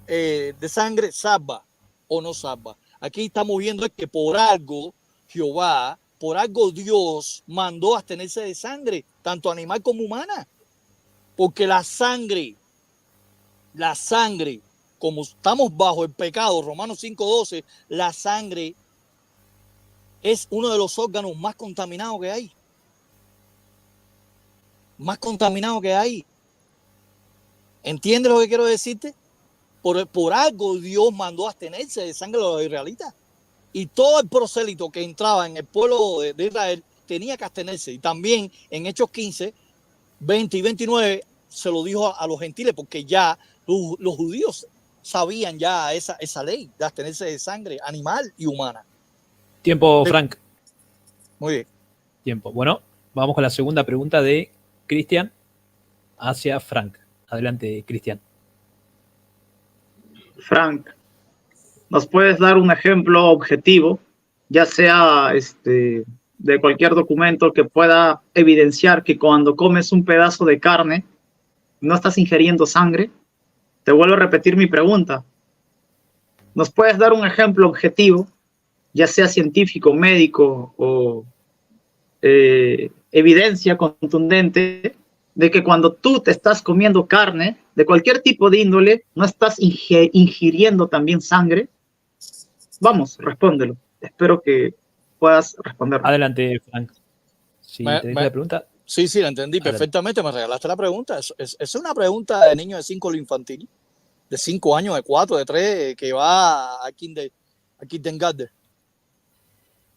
de sangre salva o no salva. Aquí estamos viendo que por algo Jehová, por algo Dios mandó abstenerse de sangre, tanto animal como humana. Porque la sangre, como estamos bajo el pecado, Romanos 5:12, la sangre es uno de los órganos más contaminados que hay. Más contaminado que hay. ¿Entiendes lo que quiero decirte? Por algo Dios mandó abstenerse de sangre de los israelitas. Y todo el prosélito que entraba en el pueblo de Israel tenía que abstenerse. Y también en Hechos 15, 20 y 29 se lo dijo a los gentiles, porque ya los judíos sabían ya esa ley de abstenerse de sangre animal y humana. Tiempo, Sí. Frank. Muy bien. Tiempo. Bueno, vamos con la segunda pregunta de Cristian hacia Frank. Adelante, Cristian. Frank, ¿nos puedes dar un ejemplo objetivo, ya sea de cualquier documento que pueda evidenciar que cuando comes un pedazo de carne no estás ingiriendo sangre? Te vuelvo a repetir mi pregunta. ¿Nos puedes dar un ejemplo objetivo, ya sea científico, médico o evidencia contundente de que cuando tú te estás comiendo carne de cualquier tipo de índole, no estás ingiriendo también sangre? Vamos, respóndelo. Espero que puedas responder. Adelante, Frank. Si te dije la pregunta. Sí, la entendí perfectamente. Me regalaste la pregunta. Es una pregunta de niño de 5 lo infantil, de 5 años, de 4, de 3, que va a kindergarten.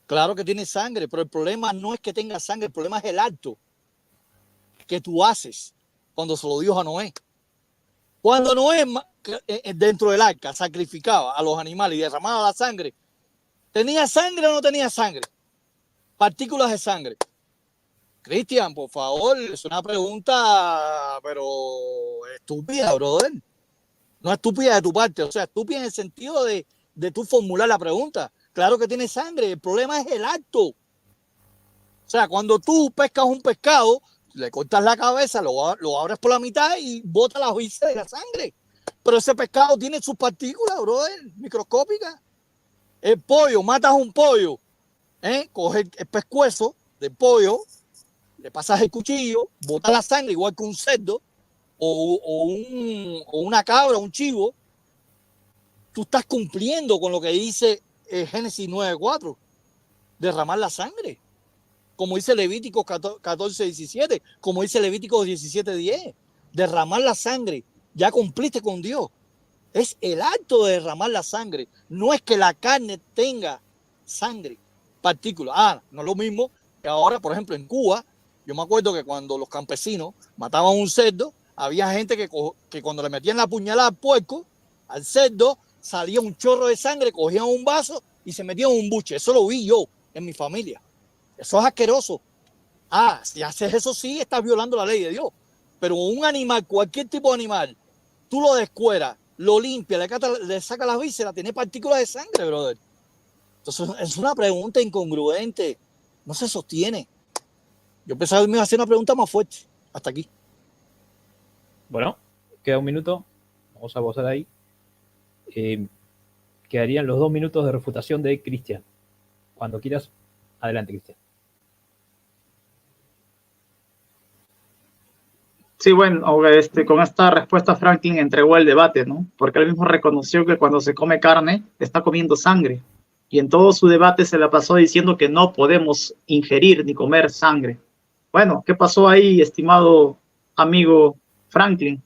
Claro que tiene sangre, pero el problema no es que tenga sangre, el problema es el acto que tú haces cuando se lo dio a Noé. Cuando Noé, dentro del arca, sacrificaba a los animales y derramaba la sangre, ¿tenía sangre o no tenía sangre? Partículas de sangre. Cristian, por favor, es una pregunta, pero estúpida, brother. No estúpida de tu parte, o sea, estúpida en el sentido de tú formular la pregunta. Claro que tiene sangre, el problema es el acto. O sea, cuando tú pescas un pescado, le cortas la cabeza, lo abres por la mitad y botas las vísceras de la sangre. Pero ese pescado tiene sus partículas, brother, microscópicas. El pollo, matas un pollo, coges el pescuezo del pollo, le pasas el cuchillo, botas la sangre igual que un cerdo o una cabra, un chivo. Tú estás cumpliendo con lo que dice Génesis 9:4, derramar la sangre, como dice Levítico 14:17, como dice Levítico 17:10, derramar la sangre, ya cumpliste con Dios. Es el acto de derramar la sangre, no es que la carne tenga sangre, partículas. No es lo mismo que ahora, por ejemplo, en Cuba. Yo me acuerdo que cuando los campesinos mataban un cerdo, había gente que cuando le metían la puñalada al puerco, al cerdo, salía un chorro de sangre, cogían un vaso y se metían en un buche. Eso lo vi yo en mi familia. Eso es asqueroso. Si haces eso, sí, estás violando la ley de Dios. Pero un animal, cualquier tipo de animal, tú lo descueras, lo limpias, le sacas las vísceras, tiene partículas de sangre, brother. Entonces, es una pregunta incongruente. No se sostiene. Yo pensaba que me iba a hacer una pregunta más fuerte. Hasta aquí. Bueno, queda un minuto. Vamos a pausar ahí. Quedarían los 2 minutos de refutación de Cristian. Cuando quieras, adelante, Cristian. Sí, bueno, con esta respuesta Franklin entregó el debate, ¿no? Porque él mismo reconoció que cuando se come carne, está comiendo sangre. Y en todo su debate se la pasó diciendo que no podemos ingerir ni comer sangre. Bueno, ¿qué pasó ahí, estimado amigo Franklin?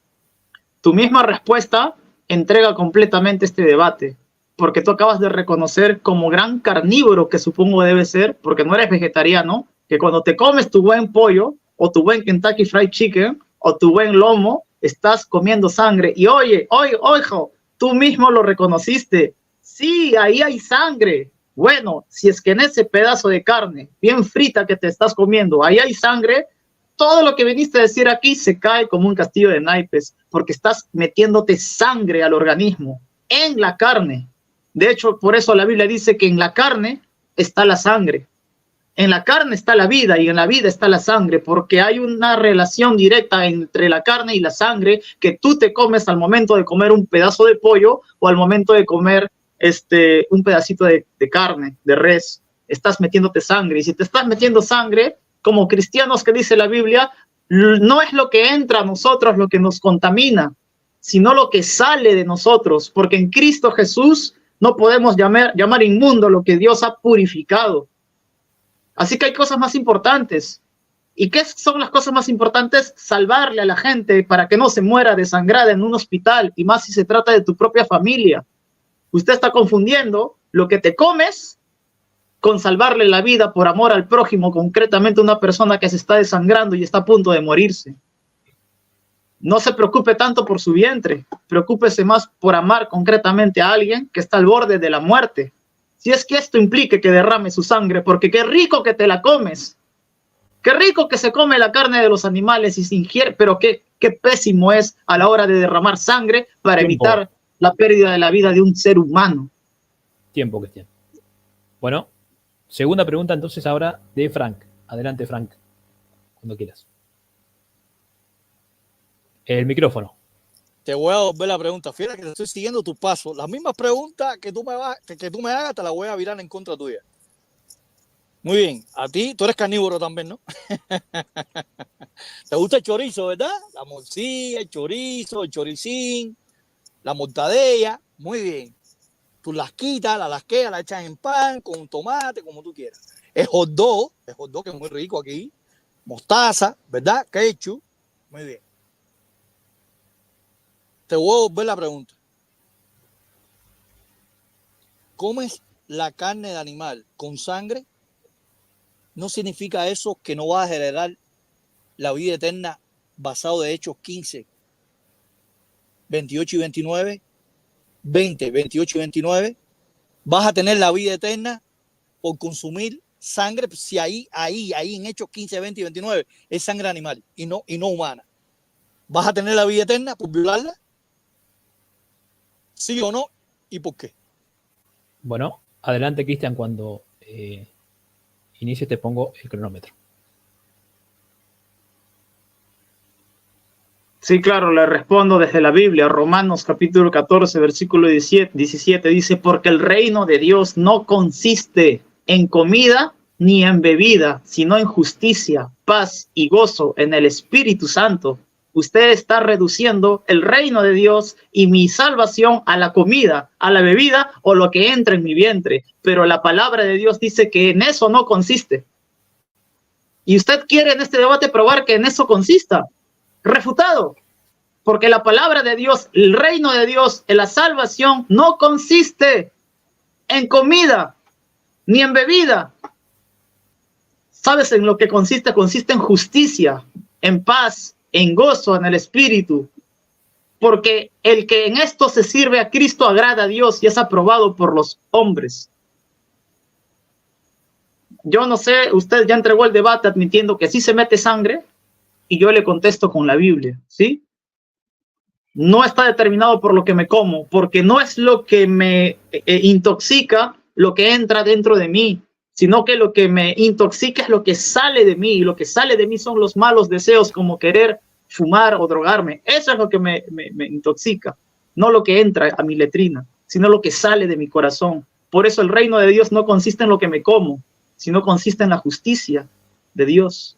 Tu misma respuesta entrega completamente este debate, porque tú acabas de reconocer como gran carnívoro que supongo debe ser, porque no eres vegetariano, que cuando te comes tu buen pollo o tu buen Kentucky Fried Chicken o tu buen lomo, estás comiendo sangre. Y oye, hijo, tú mismo lo reconociste. Sí, ahí hay sangre. Bueno, si es que en ese pedazo de carne bien frita que te estás comiendo, ahí hay sangre, todo lo que viniste a decir aquí se cae como un castillo de naipes, porque estás metiéndote sangre al organismo, en la carne. De hecho, por eso la Biblia dice que en la carne está la sangre. En la carne está la vida y en la vida está la sangre, porque hay una relación directa entre la carne y la sangre que tú te comes al momento de comer un pedazo de pollo o al momento de comer un pedacito de carne, de res. Estás metiéndote sangre, y si te estás metiendo sangre, como cristianos que dice la Biblia, no es lo que entra a nosotros lo que nos contamina, sino lo que sale de nosotros, porque en Cristo Jesús no podemos llamar inmundo lo que Dios ha purificado. Así que hay cosas más importantes. ¿Y qué son las cosas más importantes? Salvarle a la gente para que no se muera desangrada en un hospital, y más si se trata de tu propia familia. Usted está confundiendo lo que te comes con salvarle la vida por amor al prójimo, concretamente una persona que se está desangrando y está a punto de morirse. no se preocupe tanto por su vientre, preocúpese más por amar concretamente a alguien que está al borde de la muerte. Si es que esto implique que derrame su sangre, porque qué rico que te la comes, qué rico que se come la carne de los animales y se ingiere, pero qué pésimo es a la hora de derramar sangre para evitar la pérdida de la vida de un ser humano. Tiempo, Cristian. Bueno, segunda pregunta entonces ahora de Frank. Adelante, Frank, cuando quieras. El micrófono. Te voy a volver la pregunta. Fíjate que te estoy siguiendo tus pasos. Las mismas preguntas que tú me hagas, te las voy a virar en contra tuya. Muy bien. A ti, tú eres carnívoro también, ¿no? Te gusta el chorizo, ¿verdad? La morcilla, el chorizo, el choricín, la mortadella. Muy bien. Tú las quitas, la lasqueas, la echas en pan, con tomate, como tú quieras. El hot dog que es muy rico aquí. Mostaza, ¿verdad? Ketchup. Muy bien. Te voy a volver la pregunta. ¿Comes la carne de animal con sangre? No significa eso que no vas a heredar la vida eterna basado de Hechos 15, 28 y 29, 20, 28 y 29. Vas a tener la vida eterna por consumir sangre, si ahí en Hechos 15, 20 y 29 es sangre animal y no humana. ¿Vas a tener la vida eterna por violarla? ¿Sí o no? ¿Y por qué? Bueno, adelante, Cristian, cuando inicie te pongo el cronómetro. Sí, claro, le respondo desde la Biblia. Romanos capítulo 14, versículo 17 dice, porque el reino de Dios no consiste en comida ni en bebida, sino en justicia, paz y gozo en el Espíritu Santo. Usted está reduciendo el reino de Dios y mi salvación a la comida, a la bebida o lo que entra en mi vientre. Pero la palabra de Dios dice que en eso no consiste. Y usted quiere en este debate probar que en eso consista. Refutado. Porque la palabra de Dios, el reino de Dios, en la salvación no consiste en comida ni en bebida. ¿Sabes en lo que consiste? Consiste en justicia, en paz, en gozo, en el Espíritu. Porque el que en esto se sirve a Cristo agrada a Dios y es aprobado por los hombres. Yo no sé, usted ya entregó el debate admitiendo que sí se mete sangre y yo le contesto con la Biblia, ¿sí? No está determinado por lo que me como, porque no es lo que me intoxica lo que entra dentro de mí, sino que lo que me intoxica es lo que sale de mí, y lo que sale de mí son los malos deseos como querer fumar o drogarme. Eso es lo que me intoxica, no lo que entra a mi letrina, sino lo que sale de mi corazón. Por eso el reino de Dios no consiste en lo que me como, sino consiste en la justicia de Dios.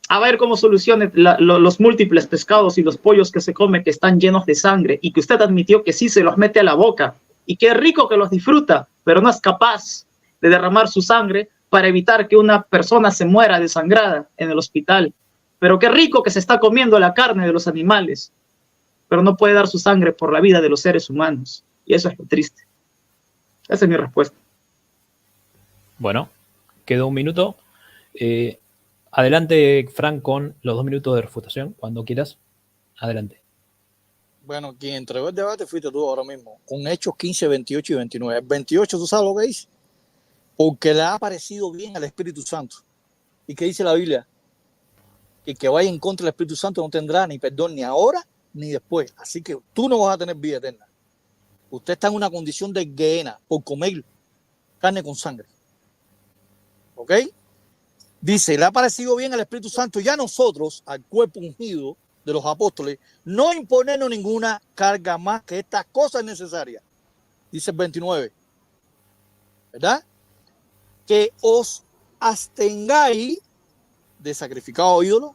A ver cómo solucione los múltiples pescados y los pollos que se come que están llenos de sangre y que usted admitió que sí se los mete a la boca y qué rico que los disfruta, pero no es capaz de derramar su sangre para evitar que una persona se muera desangrada en el hospital. Pero qué rico que se está comiendo la carne de los animales, pero no puede dar su sangre por la vida de los seres humanos. Y eso es lo triste. Esa es mi respuesta. Bueno, quedó un minuto. Adelante, Frank, con los 2 minutos de refutación, cuando quieras. Adelante. Bueno, quien entregó el debate fuiste tú ahora mismo, con Hechos 15, 28 y 29. El 28, ¿tú sabes lo que dice? Porque le ha parecido bien al Espíritu Santo. ¿Y qué dice la Biblia? Que el que vaya en contra del Espíritu Santo no tendrá ni perdón ni ahora ni después. Así que tú no vas a tener vida eterna. Usted está en una condición de gehenna por comer carne con sangre. ¿Ok? Dice, le ha parecido bien al Espíritu Santo y a nosotros, al cuerpo ungido de los apóstoles, no imponernos ninguna carga más que estas cosas necesarias. Dice el 29. ¿Verdad? Que os abstengáis de sacrificado ídolo,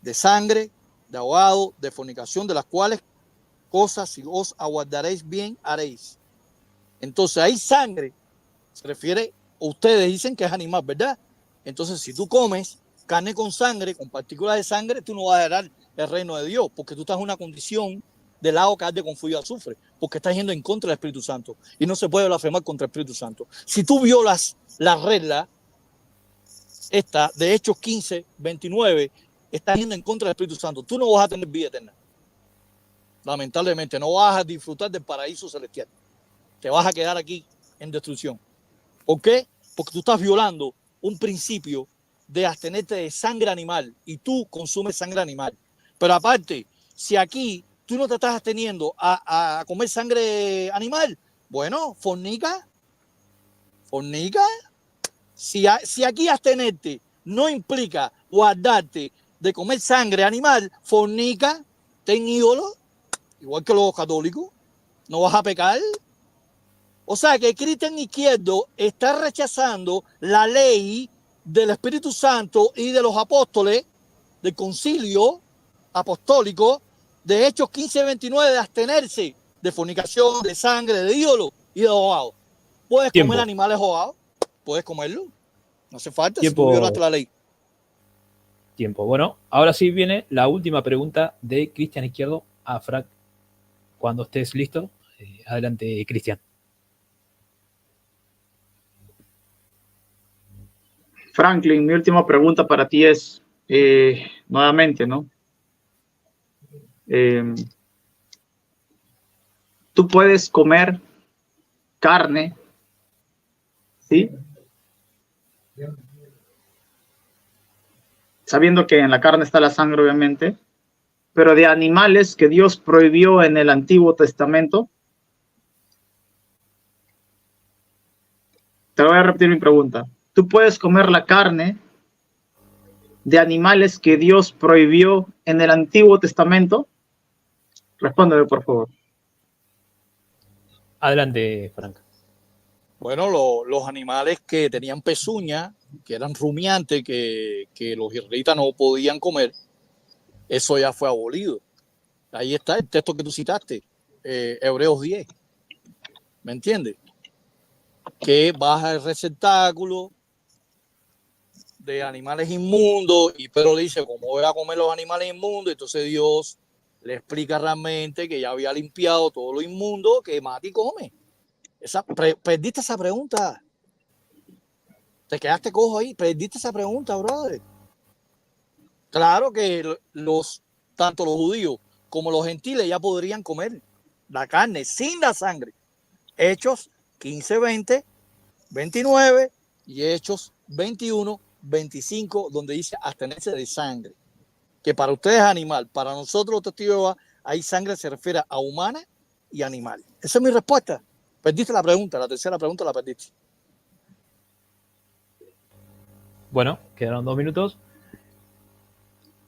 de sangre, de ahogado, de fornicación, de las cuales cosas si os aguardaréis bien haréis. Entonces hay sangre, se refiere, ustedes dicen que es animal, ¿verdad? Entonces si tú comes carne con sangre, con partículas de sangre, tú no vas a heredar el reino de Dios, porque tú estás en una condición del lago que arde con fuego y azufre, porque estás yendo en contra del Espíritu Santo y no se puede blasfemar contra el Espíritu Santo. Si tú violas la regla esta de Hechos 15, 29, estás yendo en contra del Espíritu Santo. Tú no vas a tener vida eterna. Lamentablemente, no vas a disfrutar del paraíso celestial. Te vas a quedar aquí en destrucción. ¿Por qué? Porque tú estás violando un principio de abstenerte de sangre animal y tú consumes sangre animal. Pero aparte, si aquí tú no te estás absteniendo a comer sangre animal, bueno, fornica. Si aquí abstenerte no implica guardarte de comer sangre animal, fornica, ten ídolo, igual que los católicos, no vas a pecar. O sea que el cristiano izquierdo está rechazando la ley del Espíritu Santo y de los apóstoles, del concilio apostólico, de Hechos 15:29, de abstenerse de fornicación, de sangre, de ídolo y de ahogado. Puedes comer animales ahogados, puedes comerlo. No hace falta si tú violaste la ley. Tiempo. Bueno, ahora sí viene la última pregunta de Cristian Izquierdo a Frank. Cuando estés listo, adelante, Cristian. Franklin, mi última pregunta para ti es, nuevamente, ¿no? Tú puedes comer carne, ¿sí? Sabiendo que en la carne está la sangre, obviamente, pero de animales que Dios prohibió en el Antiguo Testamento. Te voy a repetir mi pregunta. ¿Tú puedes comer la carne de animales que Dios prohibió en el Antiguo Testamento? Respóndeme, por favor. Adelante, Frank. Bueno, los animales que tenían pezuña, que eran rumiantes, que los israelitas no podían comer, eso ya fue abolido. Ahí está el texto que tú citaste, Hebreos 10. ¿Me entiendes? Que baja el receptáculo de animales inmundos y Pedro dice, ¿cómo voy a comer los animales inmundos? Entonces Dios le explica realmente que ya había limpiado todo lo inmundo que mata y come. Perdiste esa pregunta. Te quedaste cojo ahí. Perdiste esa pregunta, brother. Claro que tanto los judíos como los gentiles ya podrían comer la carne sin la sangre. Hechos 15:20, 29 y Hechos 21:25, donde dice abstenerse de sangre. Que para ustedes es animal, para nosotros los testigos de Jehová, ahí sangre se refiere a humana y animal. Esa es mi respuesta. Perdiste la pregunta, la tercera pregunta la perdiste. Bueno, quedaron 2 minutos.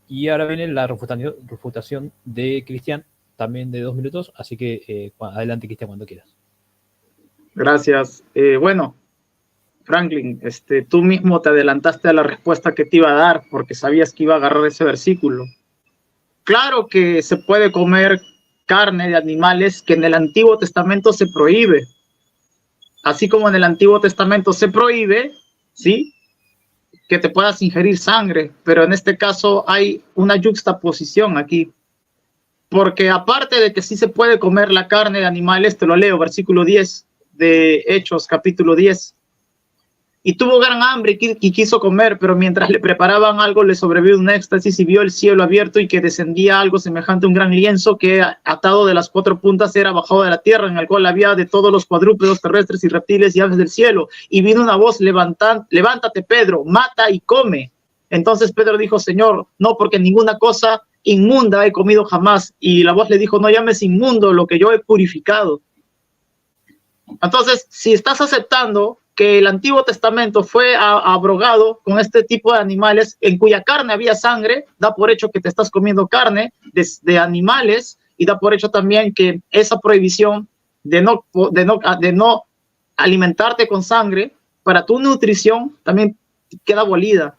Y ahora viene la refutación de Cristian, también de 2 minutos. Así que adelante, Cristian, cuando quieras. Gracias. Bueno, Franklin, tú mismo te adelantaste a la respuesta que te iba a dar porque sabías que iba a agarrar ese versículo. Claro que se puede comer carne de animales que en el Antiguo Testamento se prohíbe. Así como en el Antiguo Testamento se prohíbe, ¿sí?, que te puedas ingerir sangre, pero en este caso hay una yuxtaposición aquí. Porque aparte de que sí se puede comer la carne de animales, te lo leo, versículo 10 de Hechos, capítulo 10. Y tuvo gran hambre y quiso comer, pero mientras le preparaban algo, le sobrevino un éxtasis y vio el cielo abierto y que descendía algo semejante a un gran lienzo que, atado de las 4 puntas, era bajado de la tierra, en el cual había de todos los cuadrúpedos terrestres y reptiles y aves del cielo. Y vino una voz: levántate, Pedro, mata y come. Entonces Pedro dijo: Señor, no, porque ninguna cosa inmunda he comido jamás. Y la voz le dijo: no llames inmundo lo que yo he purificado. Entonces, si estás aceptando que el Antiguo Testamento fue abrogado con este tipo de animales en cuya carne había sangre, da por hecho que te estás comiendo carne de animales, y da por hecho también que esa prohibición de no alimentarte con sangre para tu nutrición también queda abolida.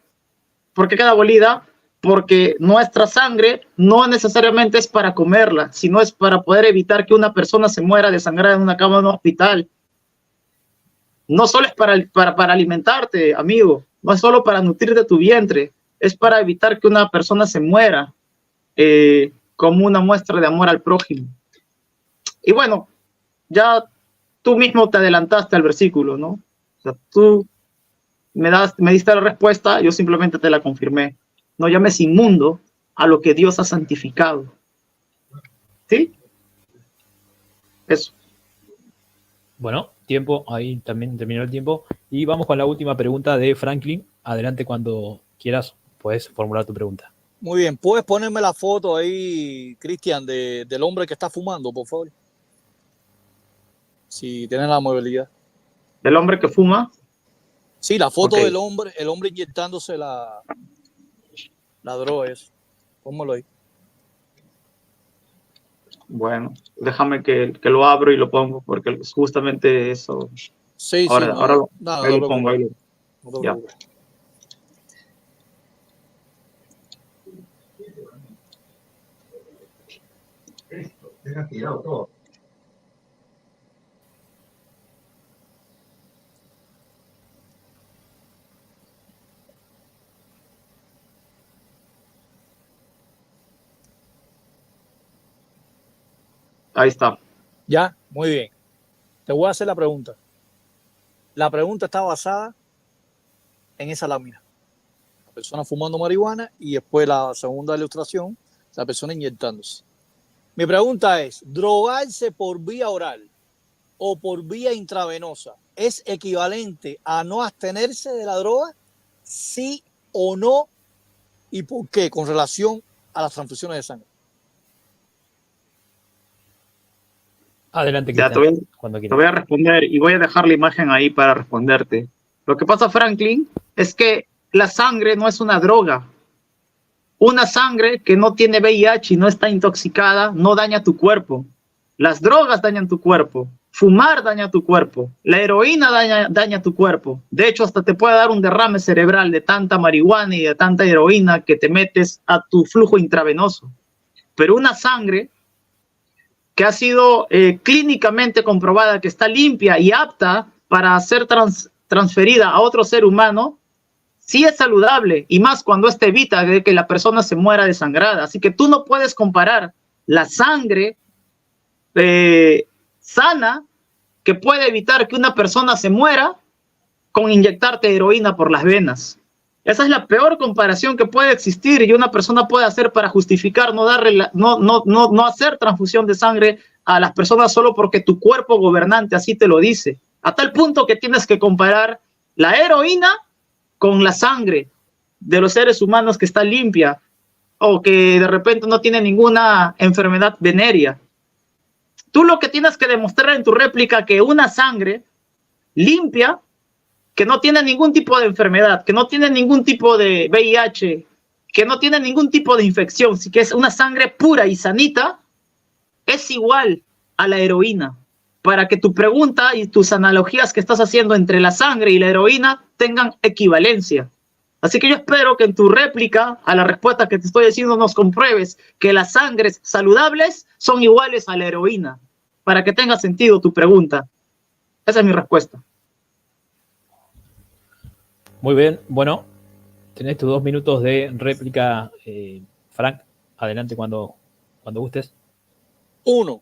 ¿Por qué queda abolida? Porque nuestra sangre no necesariamente es para comerla, sino es para poder evitar que una persona se muera desangrada en una cama de un hospital. No solo es para alimentarte, amigo, no es solo para nutrirte tu vientre, es para evitar que una persona se muera como una muestra de amor al prójimo. Y bueno, ya tú mismo te adelantaste al versículo, ¿no? O sea, tú me diste la respuesta, yo simplemente te la confirmé. no llames inmundo a lo que Dios ha santificado. ¿Sí? Eso. Bueno, tiempo, ahí también terminó el tiempo. Y vamos con la última pregunta de Franklin. Adelante cuando quieras, puedes formular tu pregunta. Muy bien, ¿puedes ponerme la foto ahí, Cristian, del hombre que está fumando, por favor? Si tienes la movilidad. ¿Del hombre que fuma? Sí, la foto Ok. del hombre, el hombre inyectándose la droga. Eso. Pónmelo ahí. Bueno, déjame que lo abro y lo pongo, porque es justamente eso. Sí, Ahora, sí, no, ahora no, ahí no lo pongo, ahí lo- no te ya. preocupes. Deja tirado todo. Ahí está. Ya, muy bien. Te voy a hacer la pregunta. La pregunta está basada en esa lámina. La persona fumando marihuana y después la segunda ilustración, la persona inyectándose. Mi pregunta es, ¿drogarse por vía oral o por vía intravenosa es equivalente a no abstenerse de la droga? ¿Sí o no? ¿Y por qué? Con relación a las transfusiones de sangre. Adelante, Ya Cristian, cuando te quieras. voy a responder y voy a dejar la imagen ahí para responderte. Lo que pasa, Franklin, es que la sangre no es una droga. Una sangre que no tiene VIH y no está intoxicada no daña tu cuerpo. Las drogas dañan tu cuerpo. Fumar daña tu cuerpo. La heroína daña tu cuerpo. De hecho, hasta te puede dar un derrame cerebral de tanta marihuana y de tanta heroína que te metes a tu flujo intravenoso. Pero una sangre que ha sido clínicamente comprobada que está limpia y apta para ser transferida a otro ser humano, sí es saludable, y más cuando esto evita de que la persona se muera desangrada. Así que tú no puedes comparar la sangre sana, que puede evitar que una persona se muera, con inyectarte heroína por las venas. Esa es la peor comparación que puede existir y una persona puede hacer para justificar no hacer transfusión de sangre a las personas solo porque tu cuerpo gobernante así te lo dice. A tal punto que tienes que comparar la heroína con la sangre de los seres humanos que está limpia o que de repente no tiene ninguna enfermedad venérea. Tú lo que tienes que demostrar en tu réplica que una sangre limpia, que no tiene ningún tipo de enfermedad, que no tiene ningún tipo de VIH, que no tiene ningún tipo de infección, sí que es una sangre pura y sanita, es igual a la heroína. Para que tu pregunta y tus analogías que estás haciendo entre la sangre y la heroína tengan equivalencia. Así que yo espero que en tu réplica a la respuesta que te estoy diciendo nos compruebes que las sangres saludables son iguales a la heroína, para que tenga sentido tu pregunta. Esa es mi respuesta. Muy bien, bueno, tenés tus 2 minutos de réplica, Frank. Adelante cuando gustes. 1.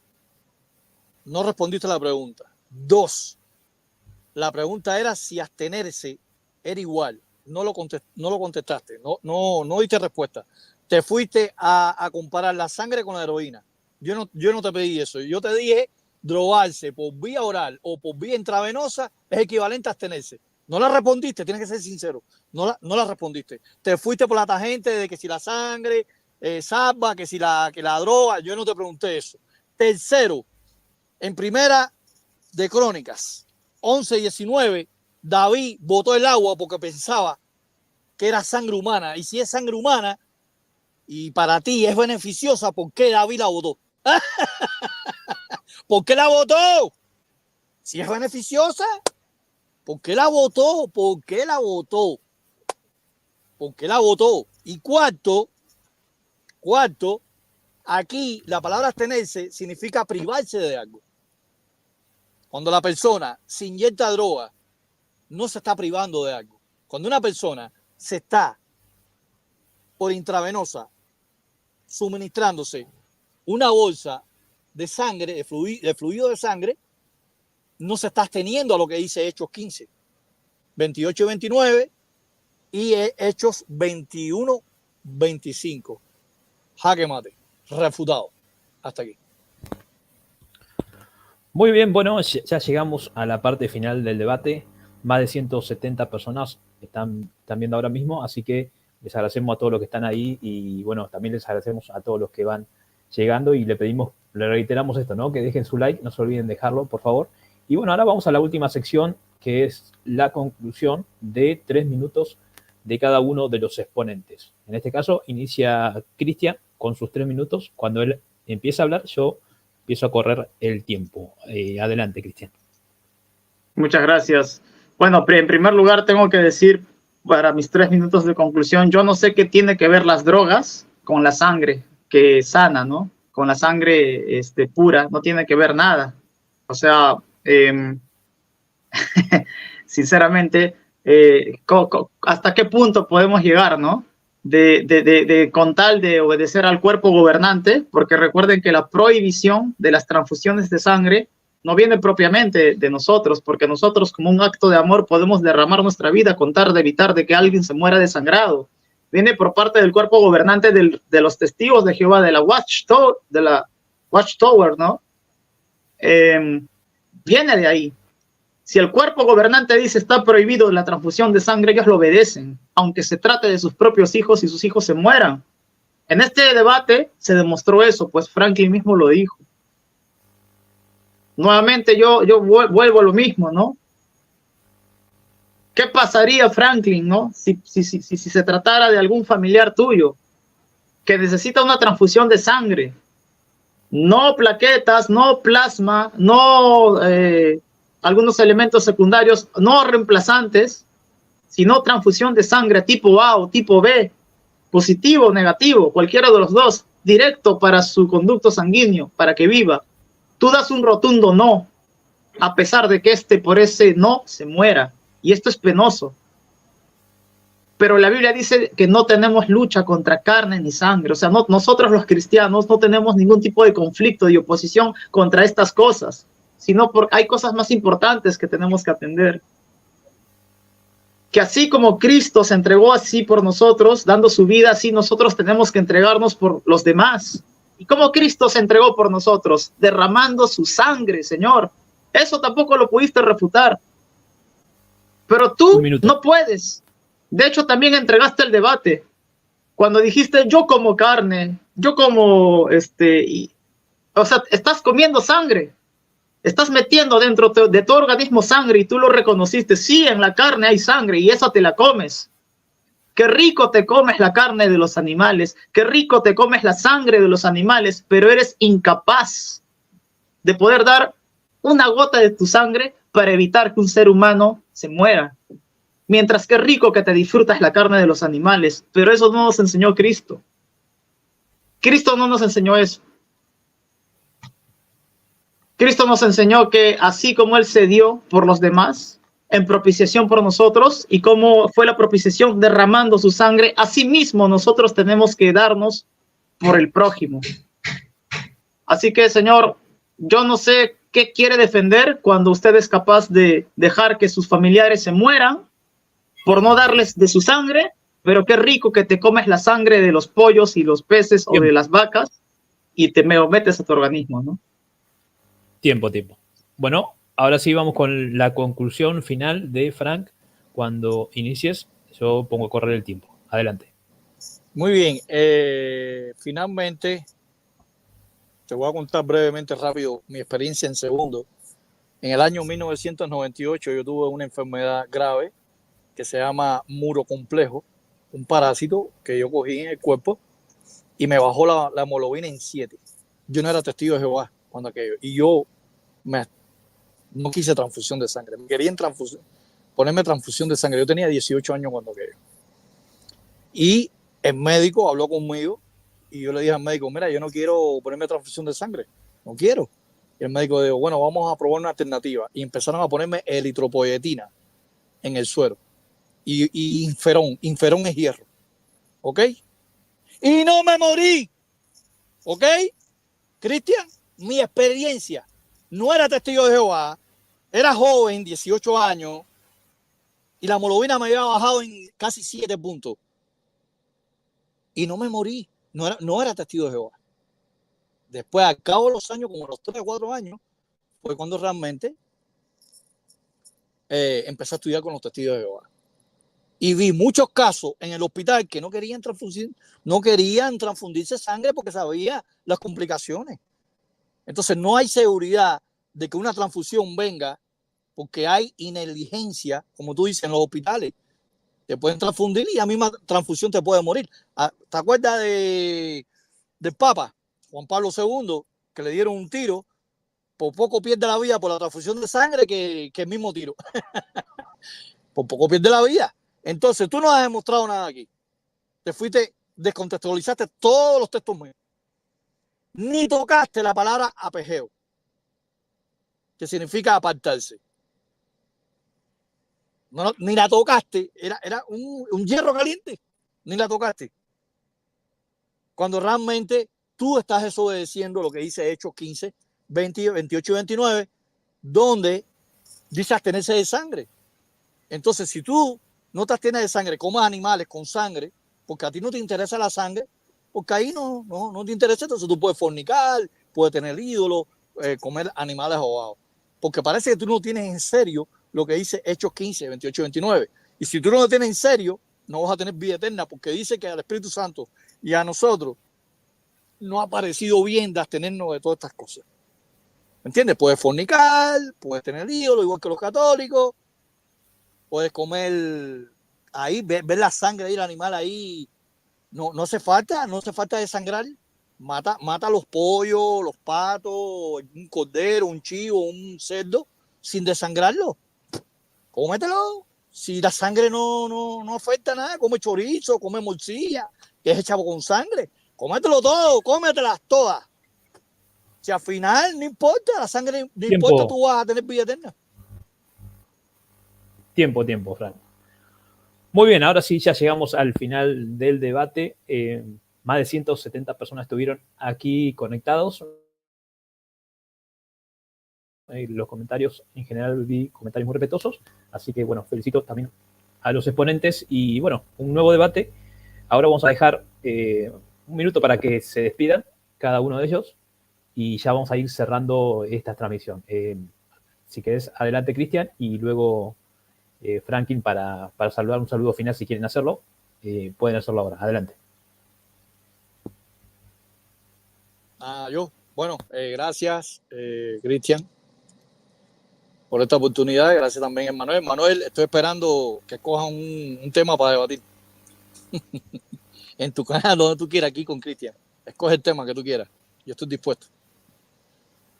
No respondiste a la pregunta. 2. La pregunta era si abstenerse era igual. No lo contestaste. No diste respuesta. Te fuiste a comparar la sangre con la heroína. Yo no te pedí eso. Yo te dije drogarse por vía oral o por vía intravenosa es equivalente a abstenerse. No la respondiste, tienes que ser sincero. No la respondiste. Te fuiste por la tangente de que si la sangre salva, que la droga. Yo no te pregunté eso. Tercero, en primera de Crónicas 11:19, David botó el agua porque pensaba que era sangre humana. Y si es sangre humana y para ti es beneficiosa, ¿por qué David la botó? ¿Por qué la botó? Si es beneficiosa, ¿por qué la botó? ¿Por qué la botó? ¿Por qué la botó? Y cuarto, aquí la palabra abstenerse significa privarse de algo. Cuando la persona se inyecta droga, no se está privando de algo. Cuando una persona se está por intravenosa suministrándose una bolsa de sangre, de fluido de sangre, no se está absteniendo a lo que dice Hechos 15, 28 y 29 y Hechos 21, 25. Jaque mate. Refutado. Hasta aquí. Muy bien, bueno, ya llegamos a la parte final del debate. Más de 170 personas están viendo ahora mismo, así que les agradecemos a todos los que están ahí y bueno, también les agradecemos a todos los que van llegando y le reiteramos esto, ¿no? Que dejen su like, no se olviden dejarlo, por favor. Y bueno, ahora vamos a la última sección, que es la conclusión de 3 minutos de cada uno de los exponentes. En este caso, inicia Cristian con sus 3 minutos. Cuando él empieza a hablar, yo empiezo a correr el tiempo. Adelante, Cristian. Muchas gracias. Bueno, en primer lugar tengo que decir, para mis 3 minutos de conclusión, yo no sé qué tiene que ver las drogas con la sangre que sana, ¿no? Con la sangre pura, no tiene que ver nada. O sea, sinceramente, ¿hasta qué punto podemos llegar, no? Con tal de obedecer al cuerpo gobernante, porque recuerden que la prohibición de las transfusiones de sangre no viene propiamente de nosotros, porque nosotros como un acto de amor podemos derramar nuestra vida con tal de evitar de que alguien se muera desangrado. Viene por parte del cuerpo gobernante de los testigos de Jehová, de la Watchtower, ¿no? Viene de ahí. Si el cuerpo gobernante dice está prohibido la transfusión de sangre, ellos lo obedecen, aunque se trate de sus propios hijos y sus hijos se mueran. En este debate se demostró eso, pues Franklin mismo lo dijo. Nuevamente yo vuelvo a lo mismo, ¿no? ¿Qué pasaría, Franklin, no? Si se tratara de algún familiar tuyo que necesita una transfusión de sangre, no plaquetas, no plasma, no algunos elementos secundarios, no reemplazantes, sino transfusión de sangre tipo A o tipo B, positivo o negativo, cualquiera de los dos, directo para su conducto sanguíneo, para que viva. Tú das un rotundo no, a pesar de que por ese no se muera. Y esto es penoso. Pero la Biblia dice que no tenemos lucha contra carne ni sangre. O sea, nosotros los cristianos no tenemos ningún tipo de conflicto y oposición contra estas cosas, sino porque hay cosas más importantes que tenemos que atender. Que así como Cristo se entregó así por nosotros, dando su vida, así nosotros tenemos que entregarnos por los demás. ¿Y cómo Cristo se entregó por nosotros? Derramando su sangre, Señor. Eso tampoco lo pudiste refutar. Pero tú no puedes. De hecho, también entregaste el debate. Cuando dijiste, yo como carne, yo como, o sea, estás comiendo sangre. Estás metiendo dentro de tu organismo sangre y tú lo reconociste. Sí, en la carne hay sangre y esa te la comes. Qué rico te comes la carne de los animales, qué rico te comes la sangre de los animales, pero eres incapaz de poder dar una gota de tu sangre para evitar que un ser humano se muera. Mientras que rico que te disfrutas la carne de los animales, pero eso no nos enseñó Cristo. Cristo no nos enseñó eso. Cristo nos enseñó que así como Él se dio por los demás, en propiciación por nosotros, y como fue la propiciación derramando su sangre, así mismo nosotros tenemos que darnos por el prójimo. Así que, Señor, yo no sé qué quiere defender cuando usted es capaz de dejar que sus familiares se mueran por no darles de su sangre, pero qué rico que te comes la sangre de los pollos y los peces o de las vacas y te metes a tu organismo, ¿no? Tiempo. Bueno, ahora sí vamos con la conclusión final de Frank. Cuando inicies, yo pongo a correr el tiempo. Adelante. Muy bien. Finalmente, te voy a contar brevemente, rápido, mi experiencia en segundo. En el año 1998 yo tuve una enfermedad grave que se llama muro complejo, un parásito que yo cogí en el cuerpo y me bajó la hemoglobina en 7. Yo no era testigo de Jehová cuando aquello. Y yo no quise transfusión de sangre. Me querían ponerme transfusión de sangre. Yo tenía 18 años cuando aquello. Y el médico habló conmigo y yo le dije al médico, mira, yo no quiero ponerme transfusión de sangre. No quiero. Y el médico dijo, bueno, vamos a probar una alternativa. Y empezaron a ponerme eritropoyetina en el suero. Y inferón. Inferón es hierro. ¿Ok? Y no me morí. ¿Ok? Cristian, mi experiencia, no era testigo de Jehová, era joven, 18 años, y la hemoglobina me había bajado en casi 7 puntos. y no me morí. No era testigo de Jehová. Después, al cabo de los años, como los 3 o 4 años, fue cuando realmente empecé a estudiar con los testigos de Jehová. Y vi muchos casos en el hospital que no querían transfundirse sangre porque sabía las complicaciones. Entonces no hay seguridad de que una transfusión venga porque hay negligencia, como tú dices, en los hospitales. Te pueden transfundir y la misma transfusión te puede morir. ¿Te acuerdas del Papa Juan Pablo II, que le dieron un tiro? Por poco pierde la vida por la transfusión de sangre que el mismo tiro. Por poco pierde la vida. Entonces, tú no has demostrado nada aquí. Te fuiste, descontextualizaste todos los textos míos. Ni tocaste la palabra apegeo, que significa apartarse. No, ni la tocaste. Era un hierro caliente. Ni la tocaste. Cuando realmente tú estás desobedeciendo lo que dice Hechos 15, 20, 28 y 29, donde dice abstenerse de sangre. Entonces, si tú no te abstienes de sangre, comas animales con sangre, porque a ti no te interesa la sangre, porque ahí no te interesa, entonces tú puedes fornicar, puedes tener ídolos, comer animales ahogados. Porque parece que tú no tienes en serio lo que dice Hechos 15, 28 y 29. Y si tú no lo tienes en serio, no vas a tener vida eterna, porque dice que al Espíritu Santo y a nosotros no ha parecido bien de abstenernos de todas estas cosas. ¿Me entiendes? Puedes fornicar, puedes tener ídolos, igual que los católicos, puedes comer ahí, ver la sangre del animal ahí. No hace falta desangrar. Mata los pollos, los patos, un cordero, un chivo, un cerdo, sin desangrarlo. Cómetelo. Si la sangre no afecta nada, come chorizo, come morcilla, que es hecha con sangre. Cómetelo todo, cómetelas todas. Si al final no importa, la sangre no importa, tú vas a tener vida eterna. Tiempo, Fran. Muy bien, ahora sí ya llegamos al final del debate. Más de 170 personas estuvieron aquí conectados. Los comentarios, en general, vi comentarios muy respetuosos. Así que, bueno, felicito también a los exponentes. Y, bueno, un nuevo debate. Ahora vamos a dejar un minuto para que se despidan cada uno de ellos. Y ya vamos a ir cerrando esta transmisión. Si querés, adelante, Cristian, y luego Franklin para saludar, un saludo final si quieren hacerlo. Pueden hacerlo ahora. Adelante. Bueno, gracias, Cristian, por esta oportunidad. Gracias también a Manuel. Manuel, estoy esperando que cojan un tema para debatir. En tu canal, donde tú quieras, aquí con Cristian. Escoge el tema que tú quieras. Yo estoy dispuesto.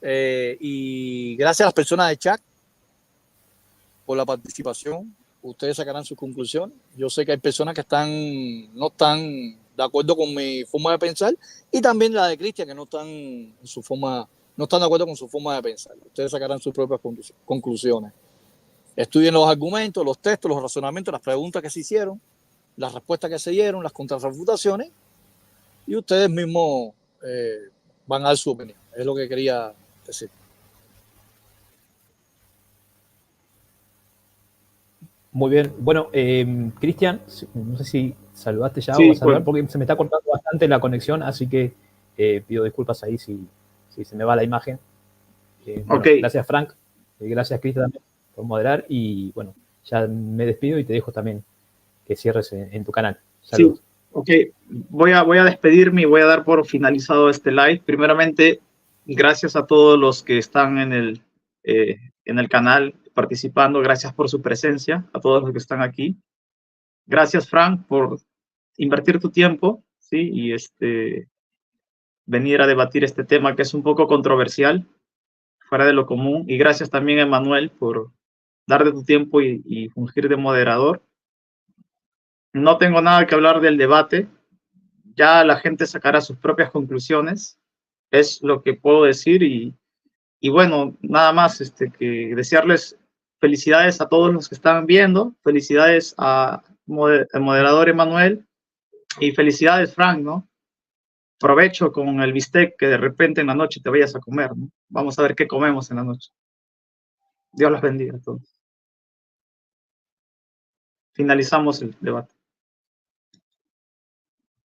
Y gracias a las personas de chat por la participación. Ustedes sacarán sus conclusiones. Yo sé que hay personas que no están de acuerdo con mi forma de pensar, y también la de Cristian, que no están de acuerdo con su forma de pensar. Ustedes sacarán sus propias conclusiones. Estudien los argumentos, los textos, los razonamientos, las preguntas que se hicieron, las respuestas que se dieron, las contrarrefutaciones, y ustedes mismos van a dar su opinión. Es lo que quería decir. Muy bien. Bueno, Cristian, no sé si saludaste ya, Sí, o vas a saludar, bueno. porque se me está cortando bastante la conexión, así que pido disculpas ahí si se me va la imagen. Bueno, Okay. Gracias, Frank. Gracias, Cristian, también por moderar. Y bueno, ya me despido y te dejo también que cierres en tu canal. Saludos. Sí, ok. Voy a despedirme y voy a dar por finalizado este live. Primeramente, gracias a todos los que están en el canal participando. Gracias por su presencia, a todos los que están aquí. Gracias, Frank, por invertir tu tiempo, ¿sí? Y venir a debatir este tema que es un poco controversial, fuera de lo común. Y gracias también a Emanuel por darte tu tiempo y fungir de moderador. No tengo nada que hablar del debate. Ya la gente sacará sus propias conclusiones. Es lo que puedo decir. Y bueno, nada más que desearles felicidades a todos los que están viendo. Felicidades al moderador Emanuel. Y felicidades, Frank, ¿no? Provecho con el bistec que de repente en la noche te vayas a comer, ¿no? Vamos a ver qué comemos en la noche. Dios los bendiga a todos. Finalizamos el debate.